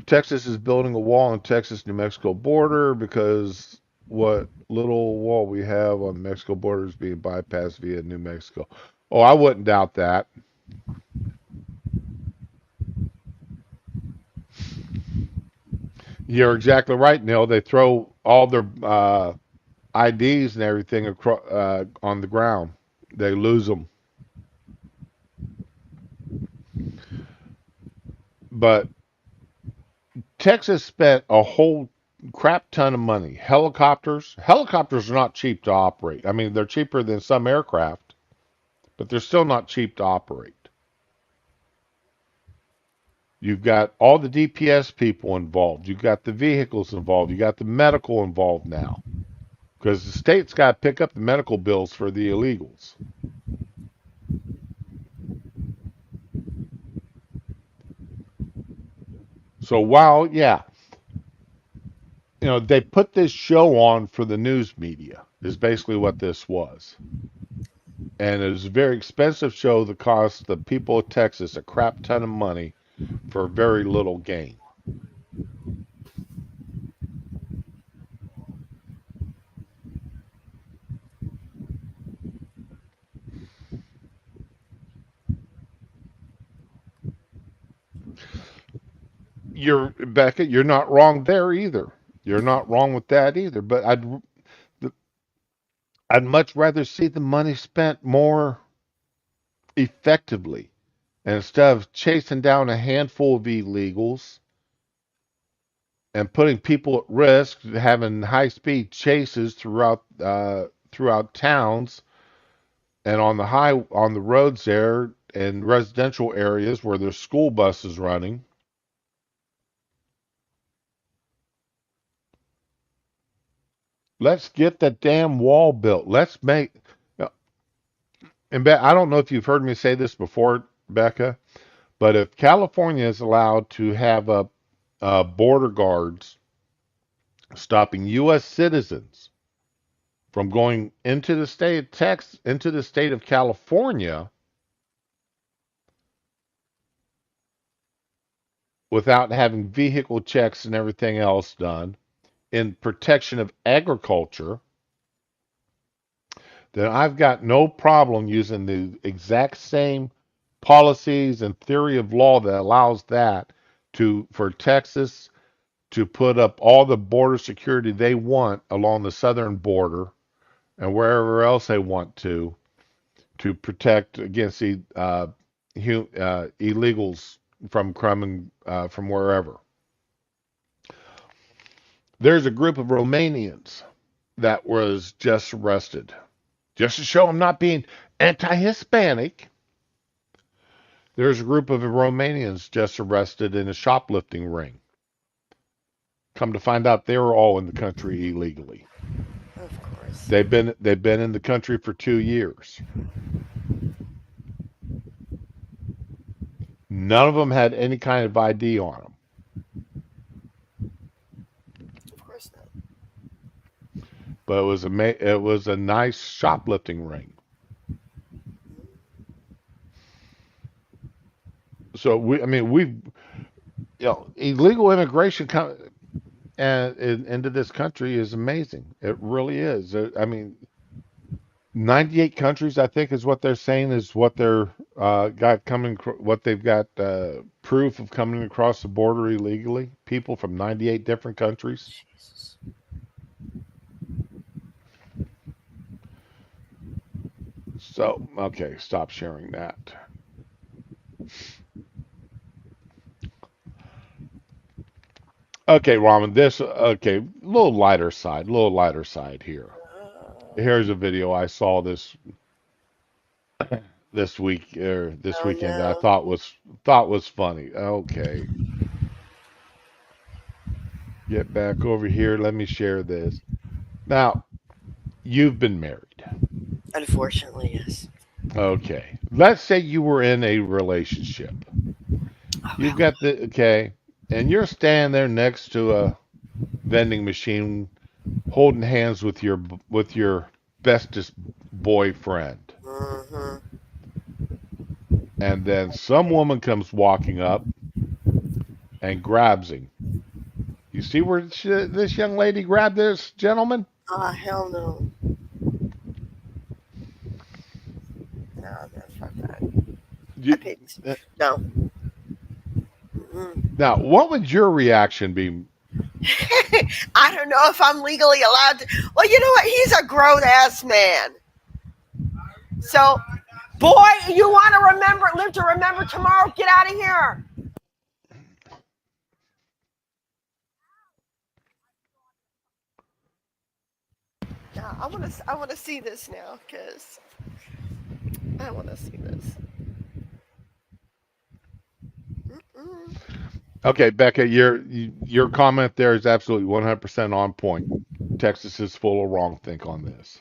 Texas is building a wall on Texas New Mexico border because what little wall we have on the Mexico border is being bypassed via New Mexico. Oh, I wouldn't doubt that. You're exactly right, Neil. They throw all their IDs and everything on the ground. They lose them. But Texas spent a whole crap ton of money. Helicopters are not cheap to operate. I mean, they're cheaper than some aircraft, but they're still not cheap to operate. You've got all the DPS people involved. You've got the vehicles involved. You got the medical involved now because the state's got to pick up the medical bills for the illegals. So while, yeah, they put this show on for the news media, is basically what this was. And it was a very expensive show that cost the people of Texas a crap ton of money for very little gain. Becca, you're not wrong there either. You're not wrong with that either. But I'd much rather see the money spent more effectively. And instead of chasing down a handful of illegals and putting people at risk, having high speed chases throughout towns and on the roads there in residential areas where there's school buses running. Let's get the damn wall built. Let's make. And I don't know if you've heard me say this before, Becca, but if California is allowed to have border guards stopping U.S. citizens from going into the state of Texas, into the state of California without having vehicle checks and everything else done in protection of agriculture, then I've got no problem using the exact same policies and theory of law that allows that for Texas to put up all the border security they want along the southern border and wherever else they want to protect against the illegals from coming from wherever. There's a group of Romanians that was just arrested. Just to show I'm not being anti-Hispanic, there's a group of Romanians just arrested in a shoplifting ring. Come to find out, they were all in the country illegally. Of course. They've been in the country for 2 years. None of them had any kind of ID on them, Of course not. but it was a nice shoplifting ring. So I mean, illegal immigration into this country is amazing. It really is. I mean, 98 countries, I think, is what they're saying is what they're got coming, what they've got proof of coming across the border illegally. People from 98 different countries. Jesus. So, okay, stop sharing that. Okay, Ramen, okay, a little lighter side here. Here's a video I saw this week or this Oh weekend that I no. thought was funny. Okay, get back over here. Let me share this. Now, you've been married. Unfortunately, yes. Okay. Let's say you were in a relationship. Oh You've hell got okay, and you're standing there next to a vending machine holding hands with your bestest boyfriend. no. Mm-hmm. And then some woman comes walking up and grabs him. You see where this young lady grabbed this gentleman? Oh hell no. No, no, fuck that. I You, paid. uh, No. Mm-mm. now, what would your reaction be? I don't know if I'm legally allowed to. Well, you know what? He's a grown ass man. So, boy, you want to live to remember tomorrow? Get out of here. Now, I want to see this now, cause I want to see this. Mm-mm. Okay, Becca, your comment there is absolutely 100% on point. Texas is full of wrong think on this.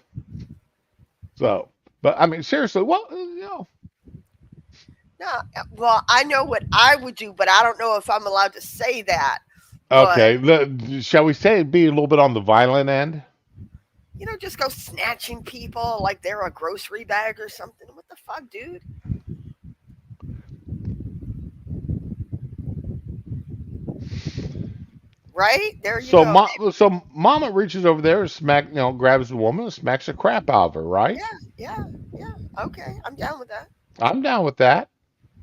So, but I mean, seriously, well, No, well, I know what I would do, but I don't know if I'm allowed to say that. But okay, shall we say be a little bit on the violent end? just go snatching people like they're a grocery bag or something. What the fuck, dude? Right there, you go. So Mama reaches over there and grabs the woman and smacks the crap out of her, right? Yeah, yeah, yeah. Okay, I'm down with that. I'm down with that.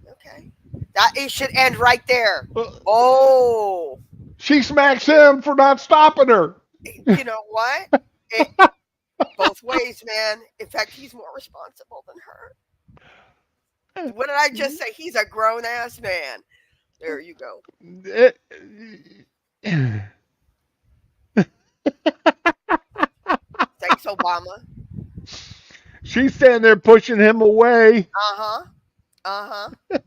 Okay, that it should end right there. Uh, Oh, She smacks him for not stopping her. you know what? It both ways, man. In fact, he's more responsible than her. What did I just say? He's a grown ass man. There you go. Thanks, Obama. She's standing there pushing him away. Uh huh. Uh huh.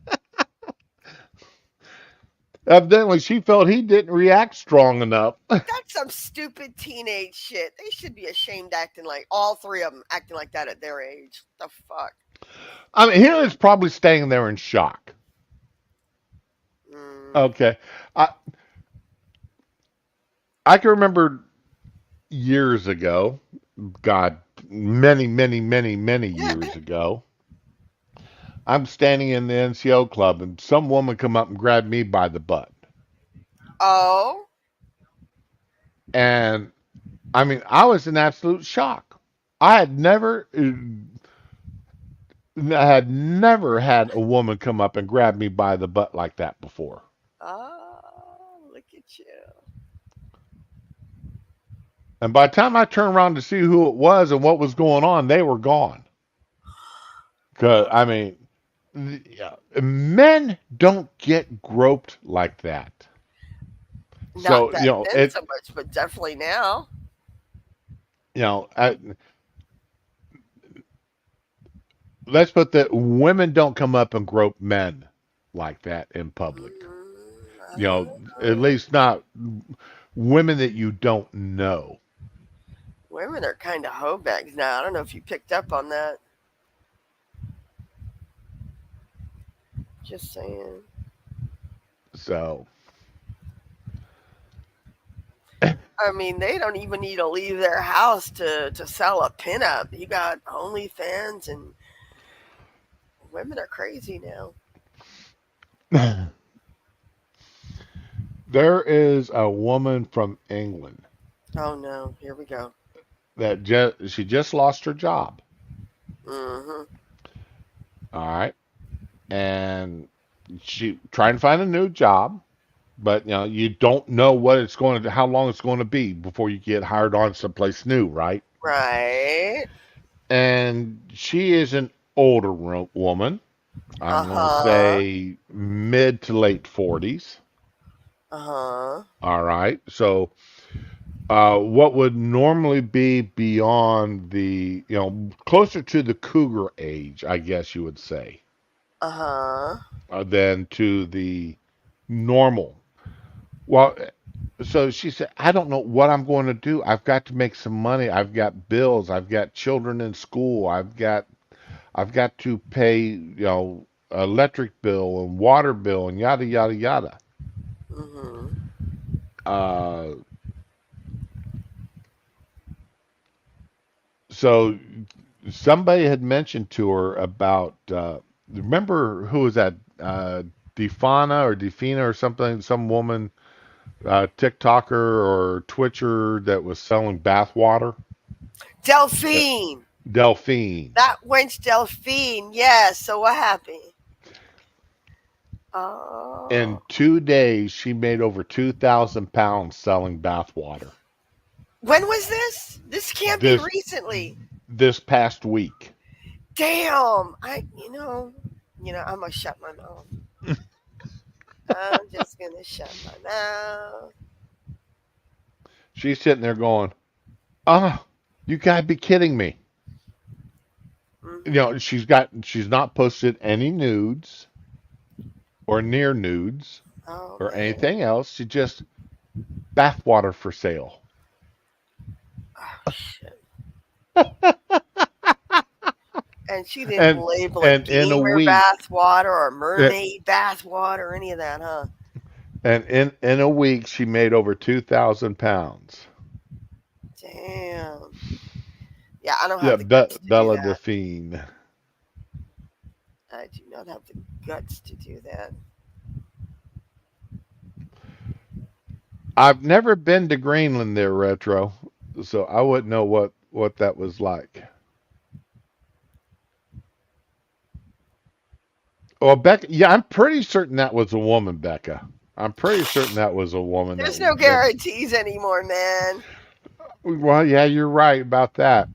Evidently, she felt he didn't react strong enough. That's some stupid teenage shit. They should be ashamed acting like all three of them acting like that at their age. The fuck. I mean, he is probably staying there in shock. Mm. Okay, I I can remember years ago, God, many years ago. I'm standing in the NCO club, and some woman come up and grabbed me by the butt, Oh. and I mean, I was in absolute shock. I had never, I had never had a woman come up and grab me by the butt like that before. Oh, look at you. And by the time I turned around to see who it was and what was going on, they were gone. Cause I mean, yeah, men don't get groped like that. Not So back then so much, but definitely now. you know, I, let's put that women don't come up and grope men like that in public. You know, at least not women that you don't know. Women are kind of hoe bags now. I don't know if you picked up on that. Just saying. So I mean, they don't even need to leave their house to sell a pinup. You got OnlyFans, and women are crazy now. There is a woman from England Oh no, here we go. that she just lost her job. Mm-hmm. All right, and she trying to find a new job, but you don't know what it's going to, how long it's going to be before you get hired on someplace new, right? Right. And she is an older woman. I'm going to Uh-huh. say mid to late 40s. Uh-huh. All right, so what would normally be beyond the, closer to the cougar age, I guess you would say, Uh-huh. than to the normal. Well, so she said, I don't know what I'm going to do. I've got to make some money. I've got bills. I've got children in school. I've got to pay, electric bill and water bill and yada yada yada. Mm-hmm. Uh, so somebody had mentioned to her about, remember who was that, Defana or Defina or something, some woman, TikToker or Twitcher that was selling bath water. Delphine. Delphine. That wench Delphine. Yes. So what happened? Oh. In 2 days, she made over 2,000 pounds selling bath water. When was this? This can't be This recently. this past week. Damn. I'm gonna shut my mouth. I'm just gonna shut my mouth. She's sitting there going, "Ah, you gotta be kidding me." Mm-hmm. She's not posted any nudes or near nudes Oh or man. anything else. She just bath water for sale. Oh shit. And she didn't And label it and in a gamer week, bath water or eh, mermaid bath water or any of that, huh? and in a week, she made over 2,000 pounds. Damn. Yeah, I don't have Yeah, the guts to do Bella that. Delphine. I do not have the guts to do that. I've never been to Greenland there, Retro, so I wouldn't know what that was like. Well, Becca, yeah, I'm pretty certain that was a woman, Becca. I'm pretty certain that was a woman There's no that. guarantees anymore, man. Well, yeah, you're right about that.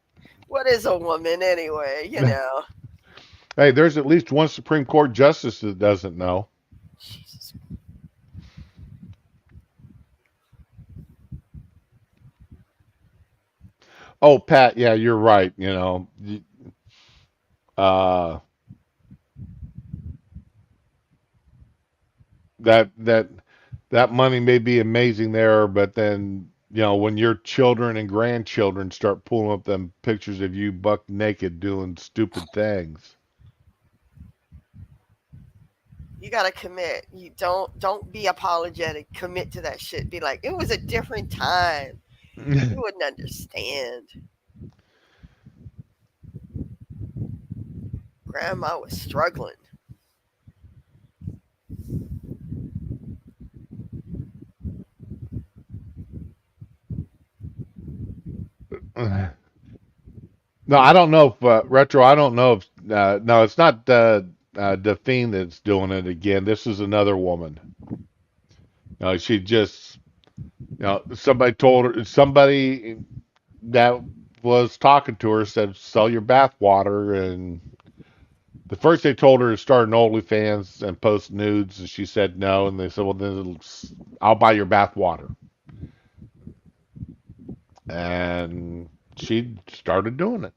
What is a woman anyway? Hey, there's at least one Supreme Court justice that doesn't know. Jesus. Oh, Pat, yeah, you're right. Uh, that that money may be amazing there, but then when your children and grandchildren start pulling up them pictures of you buck naked doing stupid things. You gotta commit. You don't be apologetic. Commit to that shit. Be like, it was a different time. You wouldn't understand. Grandma was struggling. No, I don't know if retro. I don't know if no, it's not Delphine that's doing it again. This is another woman. She just somebody told her, somebody that was talking to her said sell your bath water, and the first they told her to start an OnlyFans and post nudes, and she said no, and they said, well then I'll buy your bath water, and she started doing it.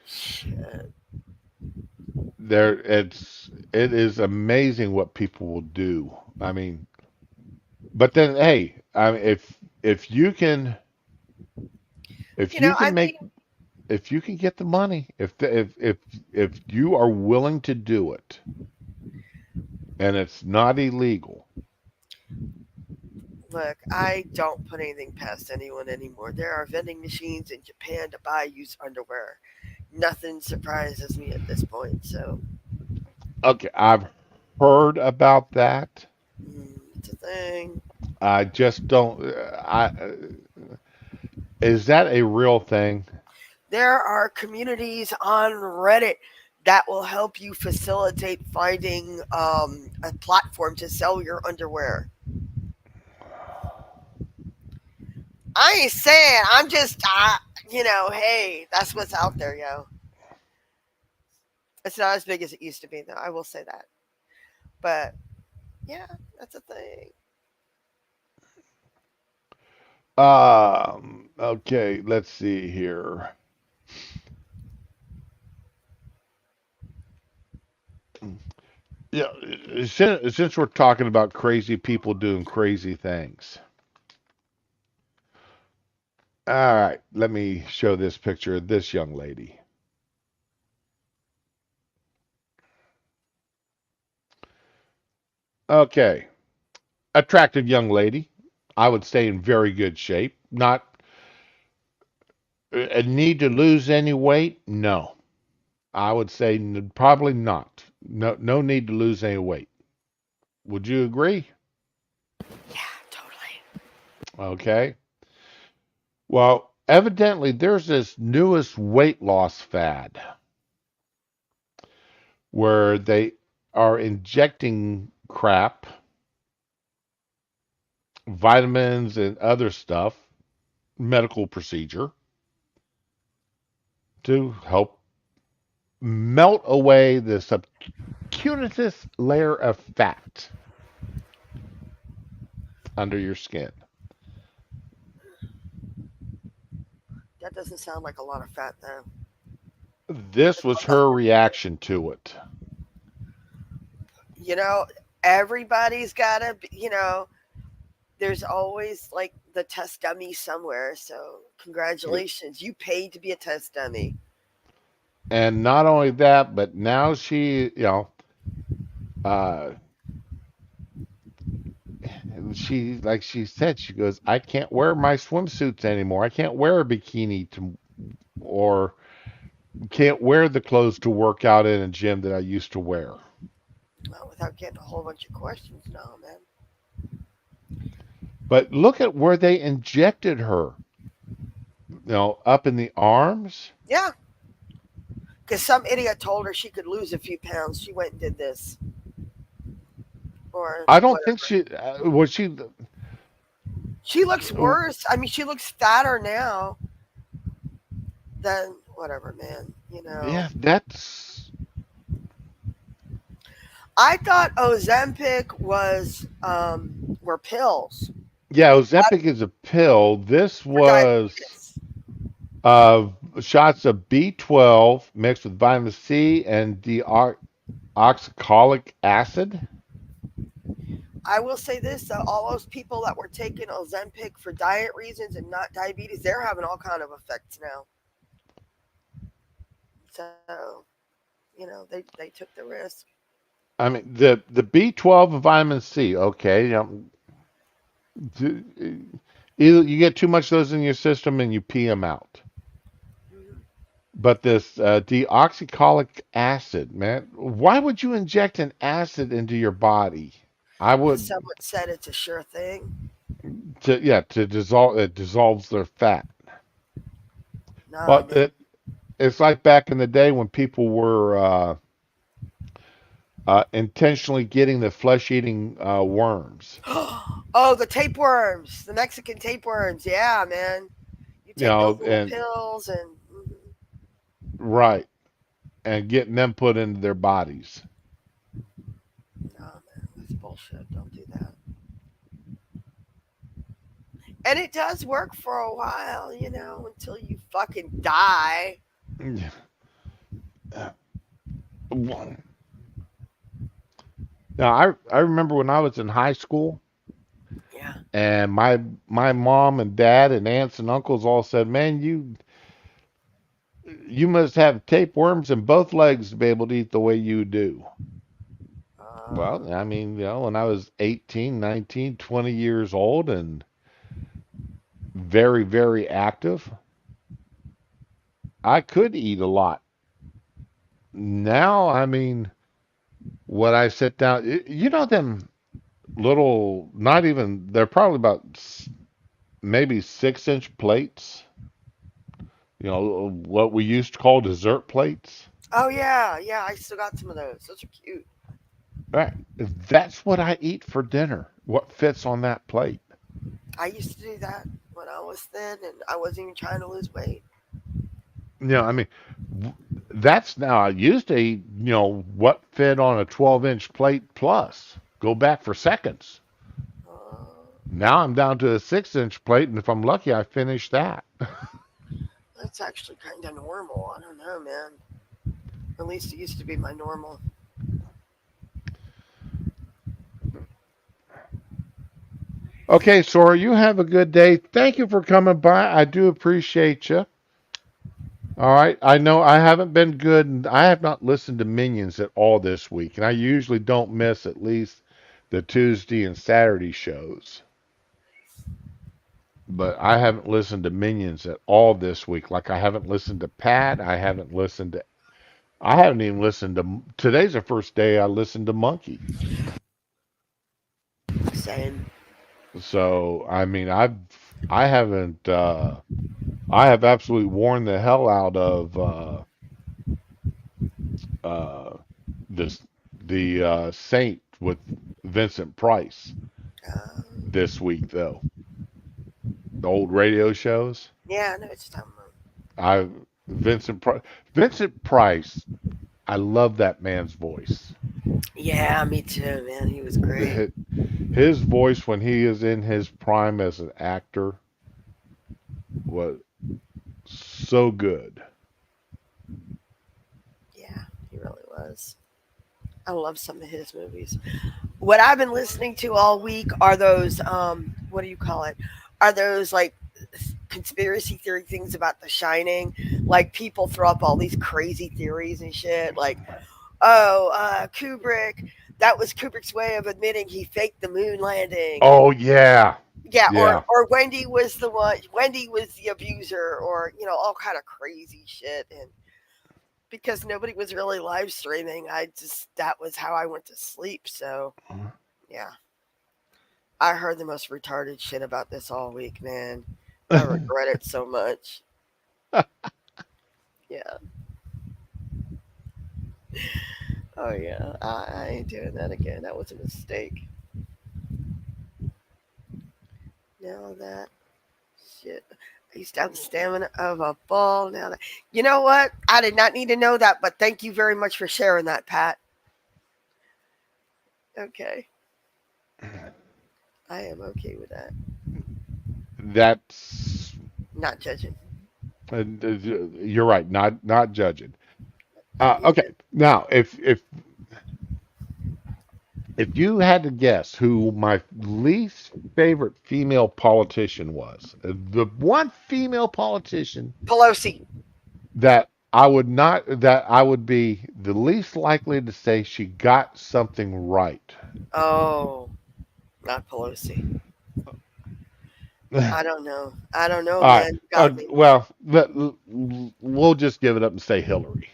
Shit. It is amazing what people will do. I mean, but then hey, I mean, if you I can mean, make if you can get the money, if you are willing to do it and it's not illegal. look, I don't put anything past anyone anymore. There are vending machines in Japan to buy used underwear. Nothing surprises me at this point. So, Okay, I've heard about that. It's a thing. I just don't. Is that a real thing? There are communities on Reddit that will help you facilitate finding a platform to sell your underwear. I ain't saying. I'm just, hey, that's what's out there, yo. It's not as big as it used to be, though. I will say that. But yeah, that's a thing. Okay, let's see here. Yeah, since we're talking about crazy people doing crazy things. All right, let me show this picture of this young lady. Okay, attractive young lady. I would say in very good shape. Not a need to lose any weight? No. I would say probably not. No, no need to lose any weight. Would you agree? Yeah, totally. Okay. Well, evidently there's this newest weight loss fad where they are injecting crap, vitamins, and other stuff, medical procedure, to help melt away the subcutaneous layer of fat under your skin. That doesn't sound like a lot of fat, though. This was her reaction to it. You know, everybody's got to, there's always like the test dummy somewhere. So, congratulations. You paid to be a test dummy. And not only that, but now uh, like she said, she goes, I can't wear my swimsuits anymore. I can't wear a bikini or can't wear the clothes to work out in a gym that I used to wear. Well, without getting a whole bunch of questions, no, man. But look at where they injected her. Up in the arms. Yeah, because some idiot told her she could lose a few pounds. She went and did this. Or I don't think whatever. she was she. She looks worse. I mean, she looks fatter now than whatever, man. Yeah, that's I thought Ozempic was were pills yeah. Ozempic is a pill. This for was diabetes. uh, shots of B12 mixed with vitamin C and deoxycholic acid. I will say this though, all those people that were taking Ozempic for diet reasons and not diabetes, they're having all kind of effects now. So, they took the risk. I mean, the B12 and vitamin C. Okay, either you get too much of those in your system and you pee them out. But this deoxycholic acid, man, why would you inject an acid into your body? I Because would someone said it's a sure thing. to dissolve it dissolves their fat. Nah, Well, man. it's like back in the day when people were intentionally getting the flesh-eating worms. Oh, the tapeworms, the Mexican tapeworms. Yeah, man. You take those little And pills and right, and getting them put into their bodies. nah, man, that's bullshit. Don't do that. And it does work for a while, until you fucking die. Now, I remember when I was in high school, Yeah. and my mom and dad and aunts and uncles all said, "Man, you must have tapeworms in both legs to be able to eat the way you do." Uh, Well, I mean, when I was 18, 19, 20 years old and very, very active, I could eat a lot. Now, I mean, when I sit down, you know them little, not even, they're probably about maybe 6 inch plates. You know, what we used to call dessert plates. Oh yeah, yeah. I still got some of those. Those are cute. Right. That's what I eat for dinner. What fits on that plate. I used to do that when I was thin, and I wasn't even trying to lose weight. I mean, that's now, I used to eat, what fit on a 12-inch plate plus. Go back for seconds. Uh, Now I'm down to a 6-inch plate, and if I'm lucky, I finish that. that's actually kind of normal. I don't know, man. At least it used to be my normal. Okay, Sora, you have a good day. Thank you for coming by. I do appreciate you. All right. I know I haven't been good, and I have not listened to Minions at all this week, and I usually don't miss at least the Tuesday and Saturday shows. But I haven't listened to Minions at all this week. Like I haven't listened to Pat. I haven't even listened to. Today's the first day I listened to Monkey. Same. So I mean, I haven't. I have absolutely worn the hell out of uh, this the Saint with Vincent Price Uh, this week, though. The old radio shows. yeah, I know it's time. I Vincent Price. Vincent Price. I love that man's voice. Yeah, me too, man. He was great. His voice when he is in his prime as an actor was so good. Yeah, he really was. I love some of his movies. What I've been listening to all week are those what do you call it? Are those like conspiracy theory things about The Shining? Like people throw up all these crazy theories and shit. Like, oh, Kubrick. That was Kubrick's way of admitting he faked the moon landing, and Oh yeah, yeah, yeah. or Wendy was the one. Wendy was the abuser, or all kind of crazy shit. And because nobody was really live streaming, I just that was how I went to sleep. So yeah, I heard the most retarded shit about this all week, man. I regret it so much. Yeah. Oh yeah. I ain't doing that again. That was a mistake. Now that shit. I used to have the stamina of a bull. Now that you know what? I did not need to know that, but thank you very much for sharing that, Pat. Okay. I am okay with that. That's Not judging. you're right. Not judging. I'm here. Okay. Now, if you had to guess who my least favorite female politician was, the one female politician Pelosi. that I would be the least likely to say she got something right. Oh, not Pelosi. All I don't know. I don't know, right. man. Got me. Well, we'll just give it up and say Hillary.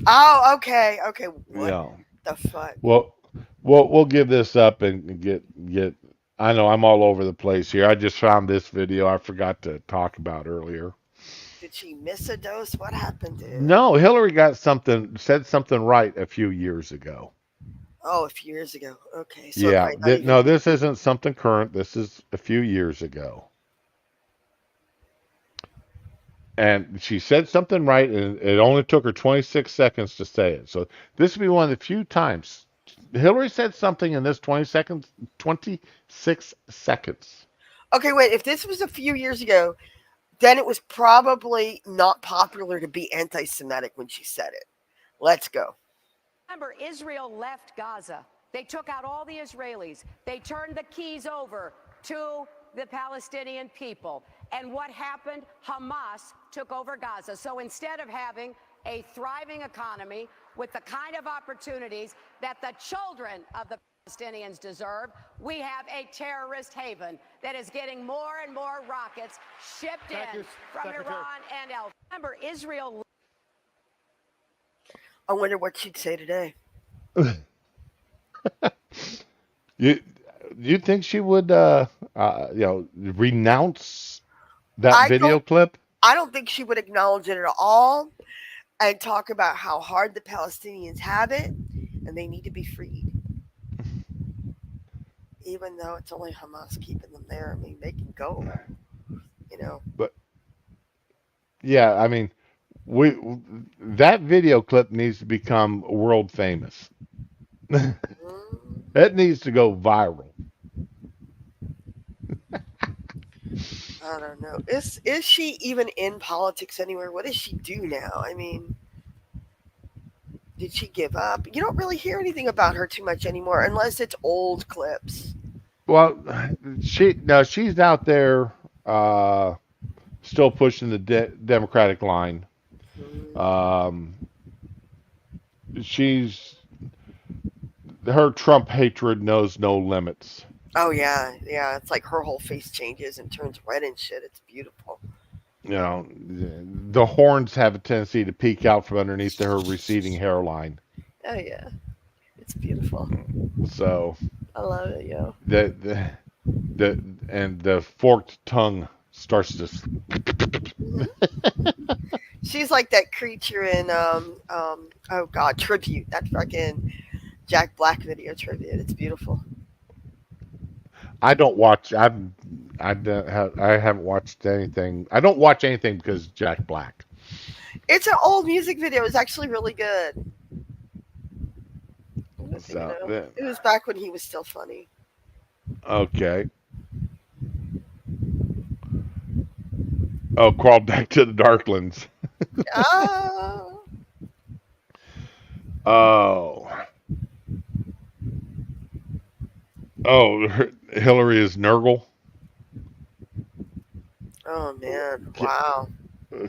Oh, okay. Okay. You What know, the fuck? well, we'll give this up and get. I know I'm all over the place here. I just found this video I forgot to talk about earlier. Did she miss a dose? What happened, dude? No, Hillary said something right a few years ago. Oh, a few years ago. Okay, so it Yeah, might not even no, be. this isn't something current. This is a few years ago. And she said something right, and it only took her 26 seconds to say it. So this would be one of the few times Hillary said something in this 26 seconds. Okay, wait. If this was a few years ago, then it was probably not popular to be anti-Semitic when she said it. Let's go. Remember, Israel left Gaza. They took out all the Israelis. They turned the keys over to the Palestinian people. And what happened? Hamas took over Gaza. So instead of having a thriving economy with the kind of opportunities that the children of the Palestinians deserve, we have a terrorist haven that is getting more and more rockets shipped in from Iran and elsewhere. Remember, Israel. I wonder what she'd say today. You you think she would renounce that I video don't. clip? I don't think she would acknowledge it at all and talk about how hard the Palestinians have it and they need to be freed. Even though it's only Hamas keeping them there. I mean, they can go. You know. But yeah, I mean, we that video clip needs to become world famous. Mm, It needs to go viral. I don't know. Is she even in politics anywhere? What does she do now? I mean, did she give up? You don't really hear anything about her too much anymore, unless it's old clips. Well, she's out there uh, still pushing the Democratic line. Mm. Um, she's her Trump hatred knows no limits. Oh yeah, yeah. It's like her whole face changes and turns red and shit. It's beautiful. You know, the horns have a tendency to peek out from underneath her receding hairline. Oh yeah, it's beautiful. So I love it, yo. the the the forked tongue starts to. Hmm. She's like that creature in oh god, Tribute. That fucking Jack Black video Tribute. It's beautiful. I don't watch. I haven't watched anything. I don't watch anything because Jack Black. It's an old music video. It's actually really good. You So know, it was back when he was still funny. okay. Oh, crawl back to the Darklands. Ah, Oh, oh, Hillary is Nurgle. oh man, wow,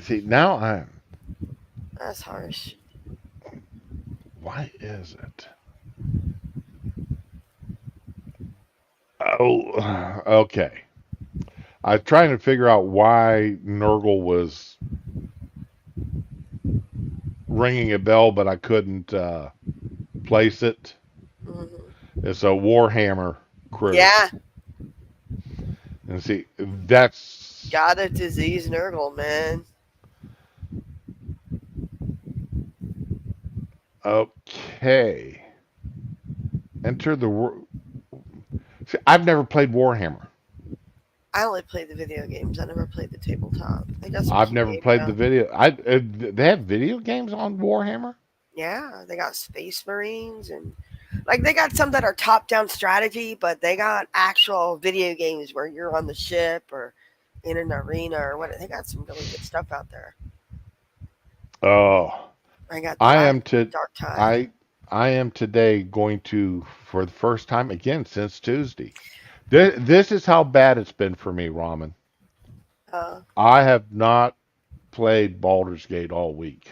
See now I. that's harsh. Why is it? Oh, okay. I was trying to figure out why Nurgle was ringing a bell, but I couldn't place it. Hmm. It's a Warhammer crew. Yeah, And see, that's got a disease, Nurgle, man. okay. Enter the. See, I've never played Warhammer. I only played the video games. I never played the tabletop. They got some I've cute never games played the now. video. They have video games on Warhammer. Yeah, they got Space Marines and like they got some that are top-down strategy, but they got actual video games where you're on the ship or in an arena or what. They got some really good stuff out there. Oh, I got I Dragon, am to Dark Tide. I I am today going to for the first time again since Tuesday. This is how bad it's been for me, Ramen. Uh, I have not played Baldur's Gate all week.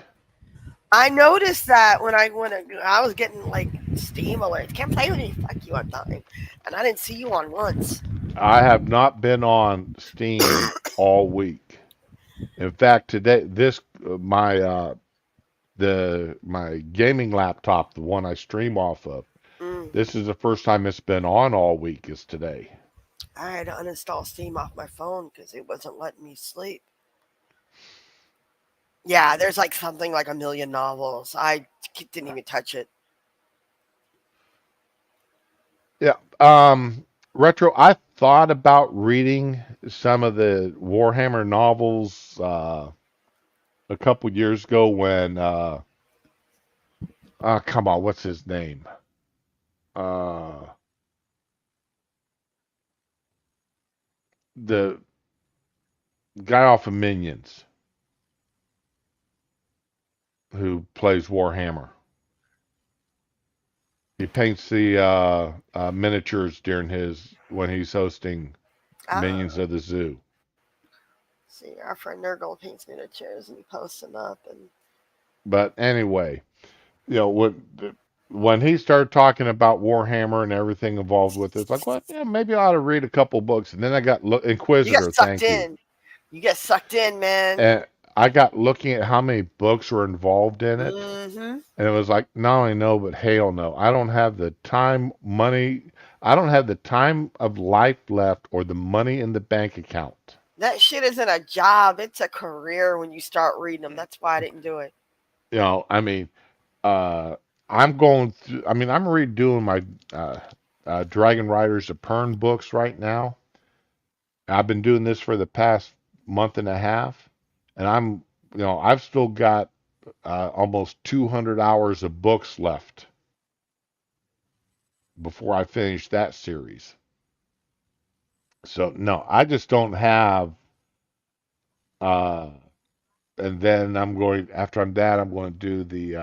I noticed that I was getting like Steam alerts. Can't play with me. Fuck you, I'm dying. And I didn't see you on once. I have not been on Steam all week. In fact, today this my gaming laptop, the one I stream off of, Mm. this is the first time it's been on all week is today. I had to uninstall Steam off my phone because it wasn't letting me sleep. Yeah, there's like something like a million novels. I didn't even touch it. Yeah. Retro, I thought about reading some of the Warhammer novels a couple years ago when come on, what's his name? Uh the guy off of Minions who plays Warhammer. He paints the miniatures during his when he's hosting Minions Ah, of the Zoo. see, our friend Nurgle paints miniatures and he posts them up. And But anyway, you know when he started talking about Warhammer and everything involved with it, it's like, well, yeah, maybe I ought to read a couple books. And then I got you get Inquisitor. sucked Thank you. in. You get sucked in, man. And I got looking at how many books were involved in it, Mm-hmm. and it was like, not only no, but hell no. I don't have the time, money. I don't have the time of life left or the money in the bank account. That shit isn't a job; it's a career when you start reading them. That's why I didn't do it. I mean, uh, I'm going through. I mean, I'm redoing my uh, Dragon Riders of Pern books right now. I've been doing this for the past month and a half, and I've still got almost 200 hours of books left before I finish that series. So no, I just don't have. Uh, and then after I'm done, I'm going to do the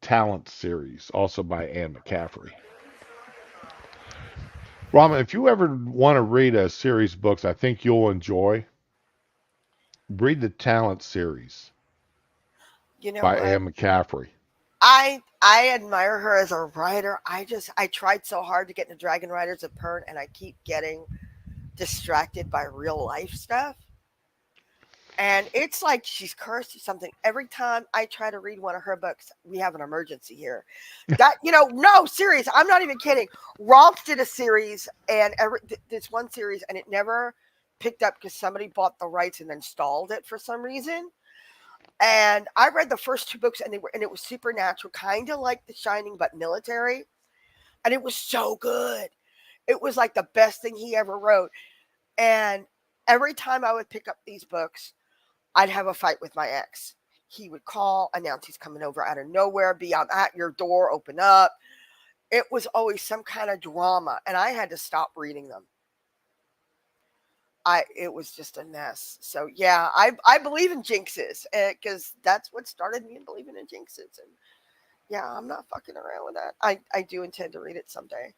Talent series, also by Anne McCaffrey. Rama, if you ever want to read a series of books I think you'll enjoy, read the Talent series You know by what? Anne McCaffrey. I admire her as a writer. I tried so hard to get into Dragon Riders of Pern, and I keep getting distracted by real life stuff. And it's like she's cursed or something. Every time I try to read one of her books, we have an emergency here. No, serious. I'm not even kidding. Rolf did a series, and this one series, and it never picked up because somebody bought the rights and then stalled it for some reason. And I read the first two books, and it was supernatural, kind of like The Shining, but military. And it was so good. It was like the best thing he ever wrote. And every time I would pick up these books, I'd have a fight with my ex. He would call, announce he's coming over out of nowhere, be out at your door, open up. It was always some kind of drama, and I had to stop reading them. It was just a mess. So yeah, I believe in jinxes because that's what started me in believing in jinxes. And yeah, I'm not fucking around with that. I do intend to read it someday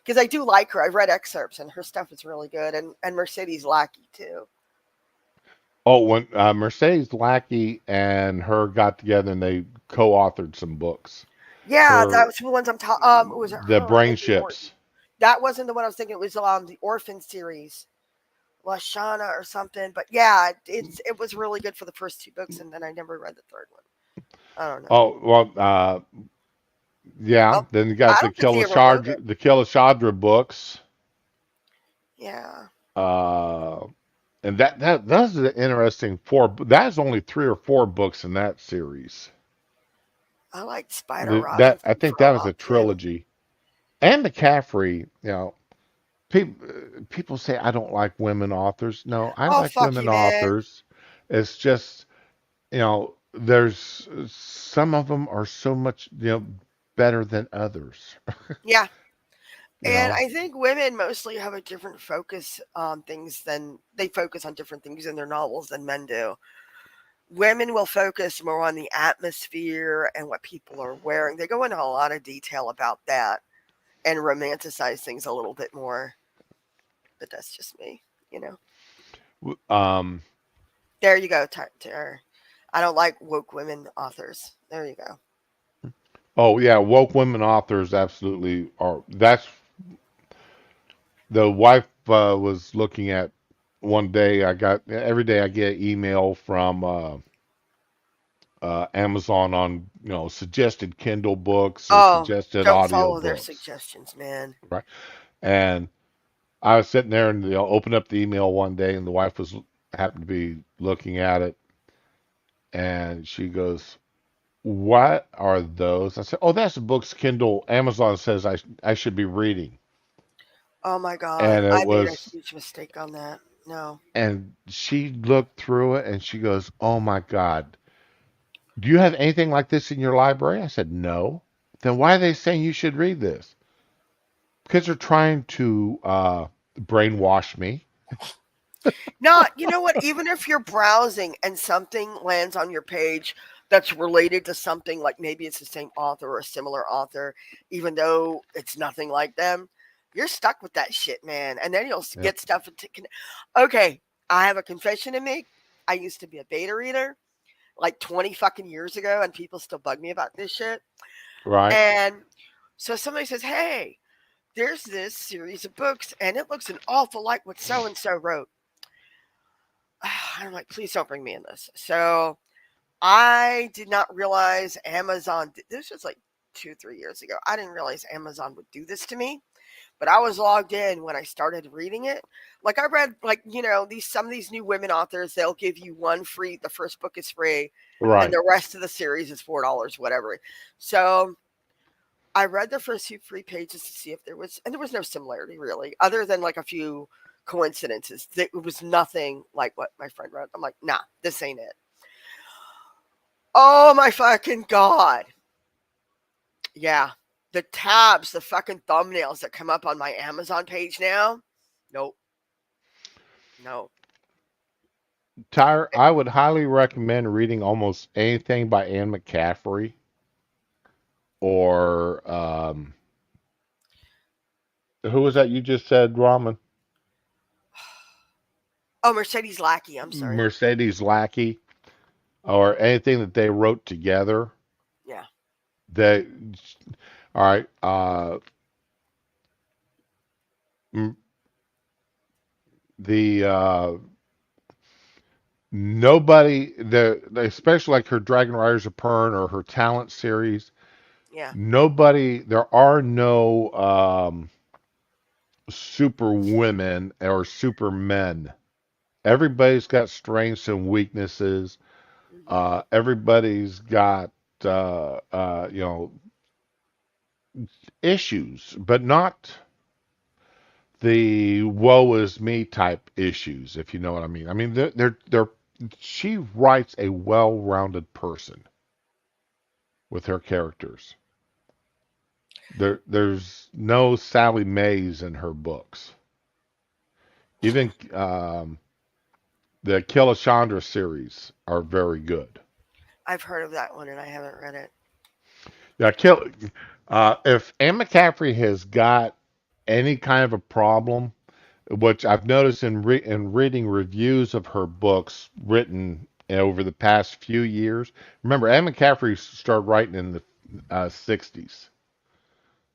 because I do like her. I've read excerpts, and her stuff is really good. And Mercedes Lackey too. Oh, when Mercedes Lackey and her got together and they co-authored some books. Yeah, that Her was the ones I'm talking. Was it The her or Brain Amy Orton? Ships. That wasn't the one I was thinking. It was the Orphan series, Lashana or something. But yeah, it was really good for the first two books, and then I never read the third one. I don't know. Oh well, yeah. Oh, Then you got I don't think he ever wrote it. The Kilashadra books. Yeah, Uh, and that's an interesting four. That's only three or four books in that series. I liked Spider Robinson I think for a that was while a too. trilogy. And McCaffrey, people say I don't like women authors. No, I Oh like fuck women you, man. authors. It's just there's some of them are so much better than others. Yeah, You and know, I think women mostly have a different focus on things than they focus on different things in their novels than men do. Women will focus more on the atmosphere and what people are wearing. They go into a lot of detail about that and romanticize things a little bit more. But that's just me, you know. um, There you go, Tara. I don't like woke women authors. There you go. oh yeah, woke women authors absolutely are. That's the wife was looking at one day. I got every day I get email from Amazon on suggested Kindle books or Oh, suggested don't audio follow their books, suggestions, man. right? And I was sitting there and opened up the email one day, and the wife was happened to be looking at it, and she goes, "What are those?" I said, "Oh, that's the books Kindle Amazon says I should be reading." Oh my god, And it I made a was, huge mistake on that. No. and she looked through it and she goes, "Oh my God, do you have anything like this in your library?" I said, "No." Then why are they saying you should read this? Because they're trying to brainwash me. No, you know what? Even if you're browsing and something lands on your page that's related to something, like maybe it's the same author or a similar author, even though it's nothing like them, you're stuck with that shit, man. And then you'll Yep. get stuff. Okay, I have a confession to make. I used to be a beta reader like 20 fucking years ago, and people still bug me about this shit. Right. And so somebody says, hey, there's this series of books, and it looks an awful like what so and so wrote. I'm like, please don't bring me in this. So I did not realize Amazon. This was like 2, 3 years ago. I didn't realize Amazon would do this to me. But I was logged in when I started reading it. Like I read, like these some of these new women authors, they'll give you one free. The first book is free, and then Right. the rest of the series is $4, whatever. So I read the first few free pages to see if there was, and there was no similarity really, other than like a few coincidences. It was nothing like what my friend wrote. I'm like, nah, this ain't it. Oh my fucking god! Yeah, the tabs, the fucking thumbnails that come up on my Amazon page now. Nope, no. Tyre, I would highly recommend reading almost anything by Anne McCaffrey or who was that you just said, Ramen? Oh, Mercedes Lackey. I'm sorry. Mercedes Lackey, or anything that they wrote together. Yeah. They, all right. M- the nobody especially like her Dragon Riders of Pern or her Talent series. Yeah. Nobody. There are no super women or super men. Everybody's got strengths and weaknesses. Hmm. Everybody's got you know, issues, but not the woe is me type issues, if you know what I mean. I mean, they're she writes a well-rounded person with her characters. There's no Sally Mays in her books. Even the Kilishandra series are very good. I've heard of that one and I haven't read it. Yeah, if Anne McCaffrey has got any kind of a problem, which I've noticed in reading reviews of her books written over the past few years. Remember, Anne McCaffrey started writing in the 60s,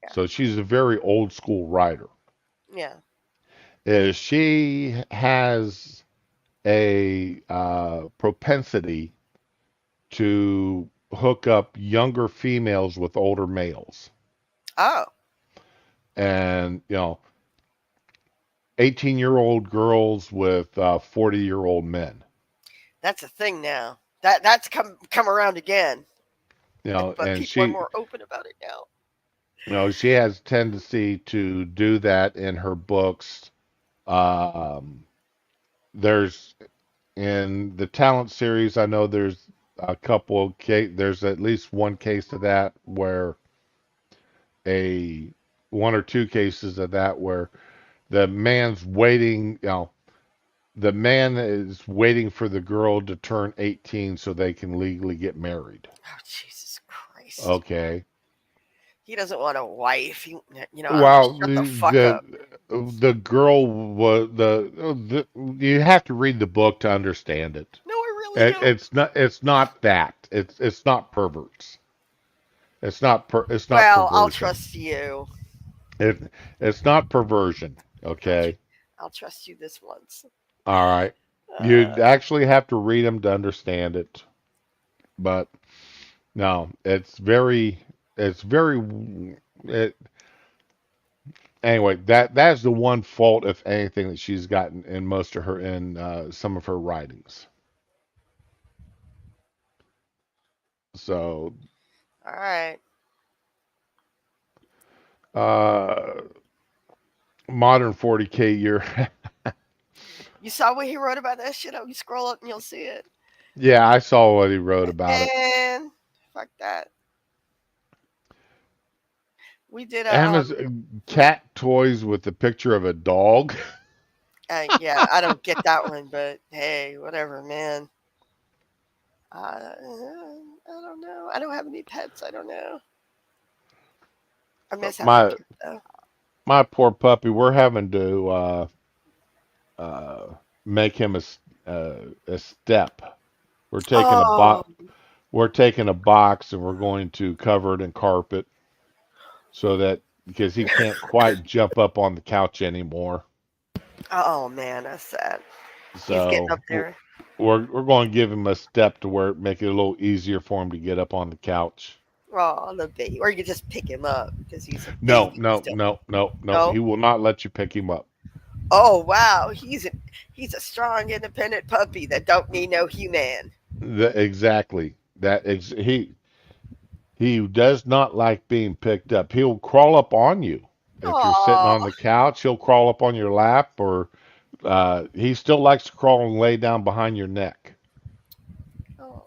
Yeah. so she's a very old school writer. Yeah. Is she has a propensity to hook up younger females with older males, Oh, and 18-year-old girls with 40-year-old men. that's a thing now. That's come around again, but And people are she, more open about it now. she has tendency to do that in her books. Um, there's in the talent series, I know there's a couple of there's at least one case of that where a one or two cases of that where the man's waiting, the man is waiting for the girl to turn 18 so they can legally get married. Oh, Jesus Christ. Okay. He doesn't want a wife. Well, Shut the fuck up. the girl was the you have to read the book to understand it. No, I really don't. It's not that. It's not perverts. It's not Well, I'll perversion. trust you. It it's not perversion. I'll, tr- Okay. I'll trust you this once. All right. You Uh, actually have to read them to understand it. But no, it's very it, anyway, that's the one fault, if anything, that she's gotten in most of her in some of her writings. So, all right. uh, modern 40K year. You saw what he wrote about that shit? You scroll up and you'll see it. Yeah, I saw what he wrote about it. And fuck that. We did a Amazon cat toys with the picture of a dog. yeah, I don't get that one, but hey, whatever, man. I don't know. I don't have any pets. I don't know. I miss having a my cat though. my poor puppy. We're having to uh, make him a step. We're taking a Oh, box. We're taking a box and we're going to cover it in carpet so that because he can't quite jump up on the couch anymore. oh man, that's sad. He's getting up So there. we're going to give him a step to where make it a little easier for him to get up on the couch. Oh, the baby. Or you could just pick him up because he's a No, baby no, still. no, no, no. No? He will not let you pick him up. Oh, wow. He's a strong, independent puppy that don't need no human. Exactly. He does not like being picked up. He'll crawl up on you. If you're sitting Oh, on the couch, he'll crawl up on your lap, or he still likes to crawl and lay down behind your neck. oh.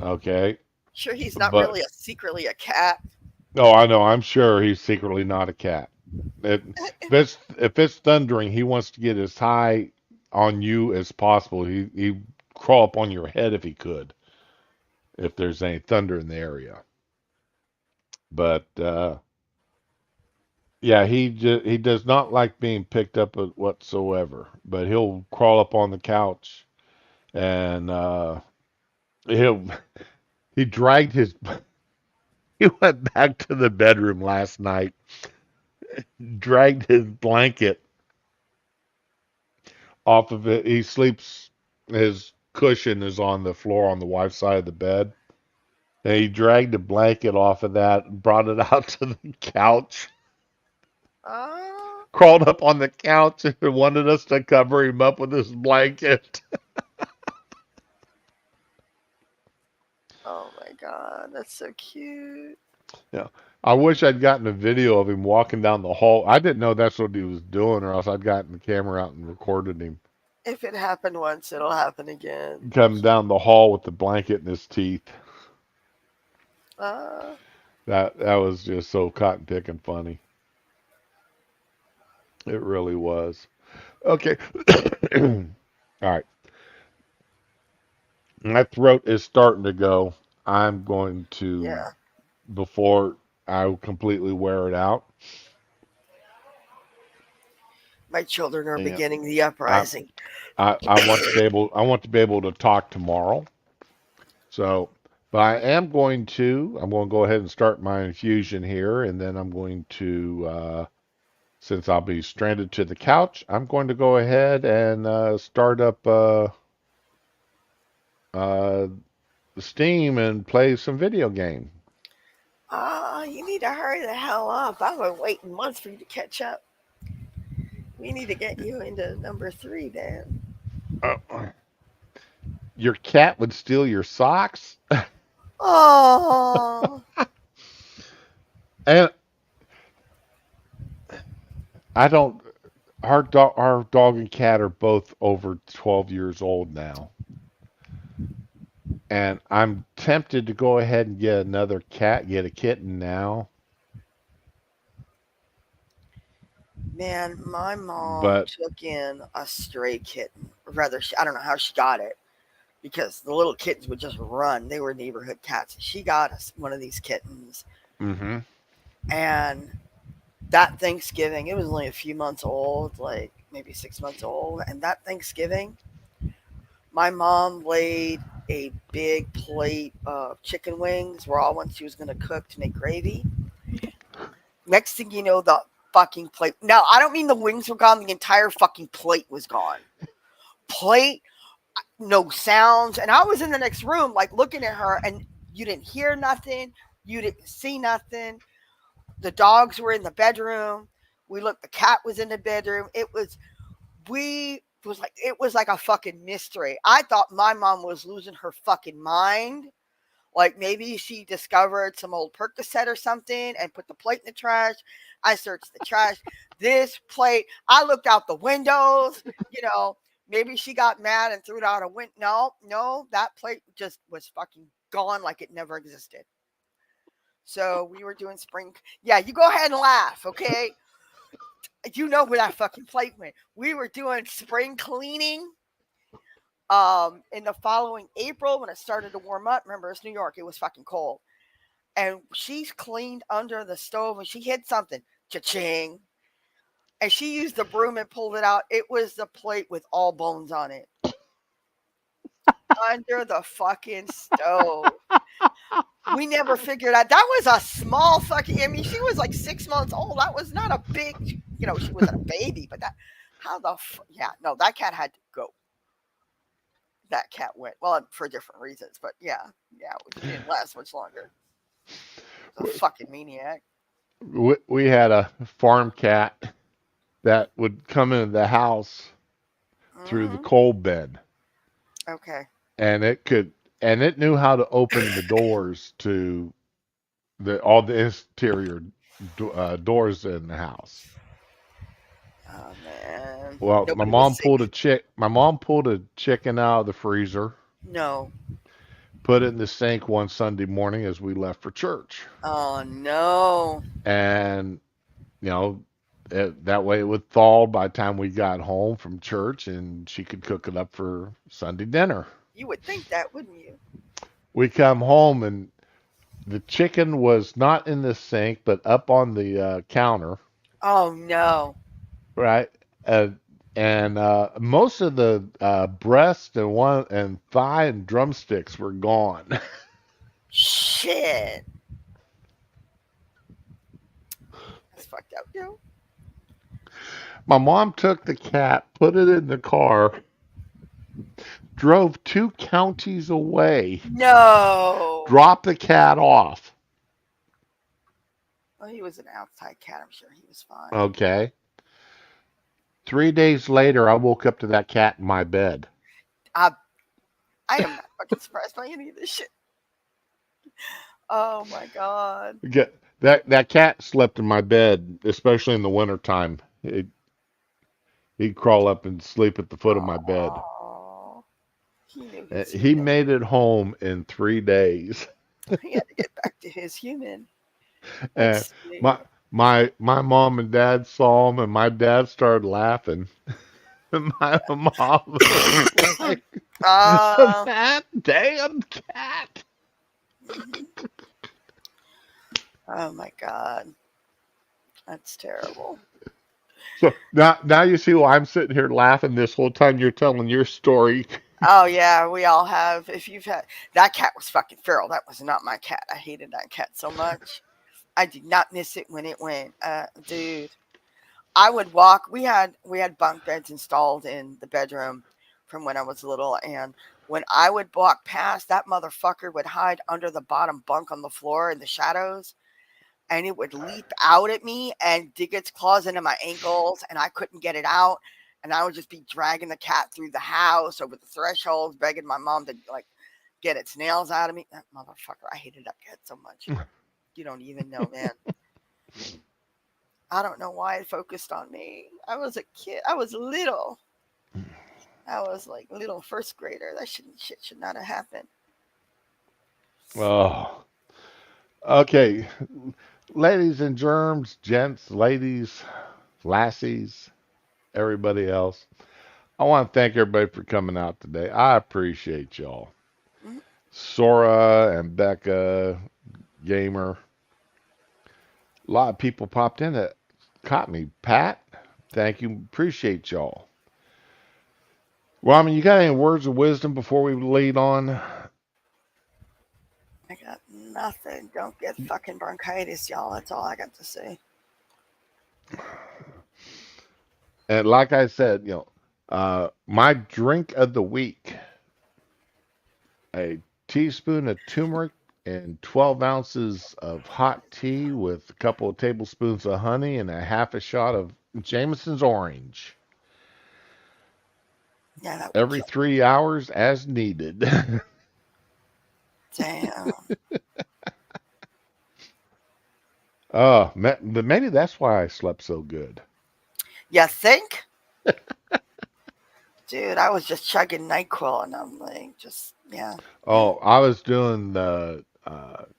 Okay, Sure, he's not but really secretly a cat. no, I know. I'm sure he's secretly not a cat. If it's thundering, he wants to get as high on you as possible. He crawl up on your head if he could, if there's any thunder in the area. But yeah, he does not like being picked up whatsoever. But he'll crawl up on the couch and he'll he dragged his he went back to the bedroom last night, dragged his blanket off of it. He sleeps his cushion is on the floor on the wife's side of the bed. And he dragged the blanket off of that and brought it out to the couch, Oh, crawled up on the couch and wanted us to cover him up with his blanket. oh my God, that's so cute. Yeah. I wish I'd gotten a video of him walking down the hall. I didn't know that's what he was doing, or else I'd gotten the camera out and recorded him If it happened once, it'll happen again. coming down the hall with the blanket in his teeth. Uh, That was just so cotton picking funny. It really was. Okay. All right. My throat is starting to go. I'm going to, yeah. before I completely wear it out. My children are Yeah. beginning the I, uprising. I want to be able. I want to be able to talk tomorrow. So, but I am going to. I'm going to go ahead and start my infusion here, and then I'm going to. Since I'll be stranded to the couch, I'm going to go ahead and start up uh, Steam and play some video game. You need to hurry the hell up. I've been waiting months for you to catch up. We need to get you into number three, Dan. Uh, your cat would steal your socks, Oh, and I don't. Our dog and cat are both over 12 years old now, and I'm tempted to go ahead and get another cat, get a kitten now. man, my mom But took in a stray kitten. Or rather, I don't know how she got it because the little kittens would just run. They were neighborhood cats. She got us one of these kittens, hmm and that Thanksgiving, it was only a few months old, like maybe 6 months old. And that Thanksgiving, my mom laid a big plate of chicken wings, raw ones she was going to cook to make gravy. Next thing you know, the fucking plate. Now, I don't mean the wings were gone, the entire fucking plate was gone. Plate, no sounds. And I was in the next room, like looking at her, and you didn't hear nothing, you didn't see nothing. The dogs were in the bedroom. We looked, the cat was in the bedroom. It was like a fucking mystery. I thought my mom was losing her fucking mind. Like maybe she discovered some old Percocet or something and put the plate in the trash. I searched the trash. This plate, I looked out the windows, you know, maybe she got mad and threw it out a window. No, no, that plate just was fucking gone like it never existed. So we were doing spring. Yeah, you go ahead and laugh, okay? You know where that fucking plate went. We were doing spring cleaning in the following April when it started to warm up. Remember, it's New York. It was fucking cold. And she's cleaned under the stove and she hit something. Cha-ching. And she used the broom and pulled it out. It was the plate with all bones on it. Under the fucking stove. We never figured out. That was a small fucking. I mean, she was like 6 months old. That was not a big. She wasn't a baby, but that. How the. Yeah, no, that cat had to go. that cat went. Well, for different reasons, but yeah, he didn't last much longer. He was a fucking maniac. We had a farm cat that would come into the house through the Hmm. coal bin, Okay. and it knew how to open the doors to the all the exterior doors in the house. Oh man. Well, Nobody was safe. my mom pulled a chicken out of the freezer, No. put it in the sink one Sunday morning as we left for church. Oh no. And, you know, that way it would thaw by the time we got home from church and she could cook it up for Sunday dinner. You would think that, wouldn't you? We come home and the chicken was not in the sink, but up on the counter, Oh no. right? Uh, and most of the breast and thigh and drumsticks were gone. Shit. That's fucked up, yo. My mom took the cat, put it in the car, drove 2 counties away, No. dropped the cat off. Well, he was an outside cat. I'm sure he was fine. Okay. 3 days later, I woke up to that cat in my bed. I I am not fucking surprised by any of this shit. Oh my god. That cat slept in my bed, especially in the wintertime. He'd crawl up and sleep at the foot of my bed. Oh. He knew his He human. made it home in 3 days. He had to get back to his human. And That's sweet. my mom and dad saw him, and my dad started laughing. And my mom was like, Uh, "That damn cat!" oh my god. That's terrible. So now you see why I'm sitting here laughing this whole time you're telling your story. Oh yeah, we all have. If you've had that cat was fucking feral. That was not my cat. I hated that cat so much. I did not miss it when it went. Dude, I would walk. We had bunk beds installed in the bedroom from when I was little, and when I would walk past, that motherfucker would hide under the bottom bunk on the floor in the shadows, and it would leap out at me and dig its claws into my ankles, and I couldn't get it out. And I would just be dragging the cat through the house over the thresholds, begging my mom to like get its nails out of me. That motherfucker, I hated that cat so much. You don't even know, man. I don't know why it focused on me. I was a kid. I was little. I was like little first grader. That shit should not have happened. Oh, okay, ladies and germs, gents, ladies, lassies, everybody else. I want to thank everybody for coming out today. I appreciate y'all. Mhm. Sora and Becca, Gamer. A lot of people popped in that caught me. Pat, thank you. Appreciate y'all. Well, I mean, you got any words of wisdom before we lead on? I got nothing. Don't get fucking bronchitis, y'all. That's all I got to say. And like I said, my drink of the week, a teaspoon of turmeric and 12 ounces of hot tea with a couple of tablespoons of honey and a half a shot of Jameson's orange Yeah, that would every kill. 3 hours as needed. Damn. Oh, maybe that's why I slept so good. You think? Dude, I was just chugging NyQuil and I'm like, just, yeah. Oh, I was doing the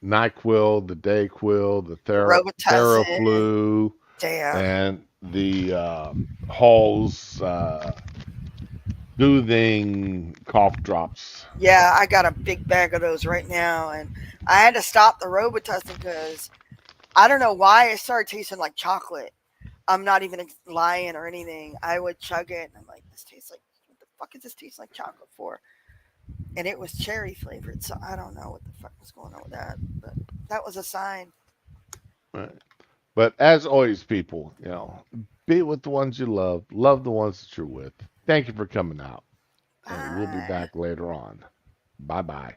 NyQuil, the DayQuil, the The Robitussin. Theraflu, Damn. and the Hall's soothing cough drops. Yeah, I got a big bag of those right now. And I had to stop the Robitussin because I don't know why it started tasting like chocolate. I'm not even lying or anything. I would chug it and I'm like, this tastes like, what the fuck is this taste like chocolate for? And it was cherry flavored. So I don't know what the fuck was going on with that. But that was a sign. Right. But as always, people, be with the ones you love the ones that you're with. Thank you for coming out. and we'll be Bye. back later on. Bye bye.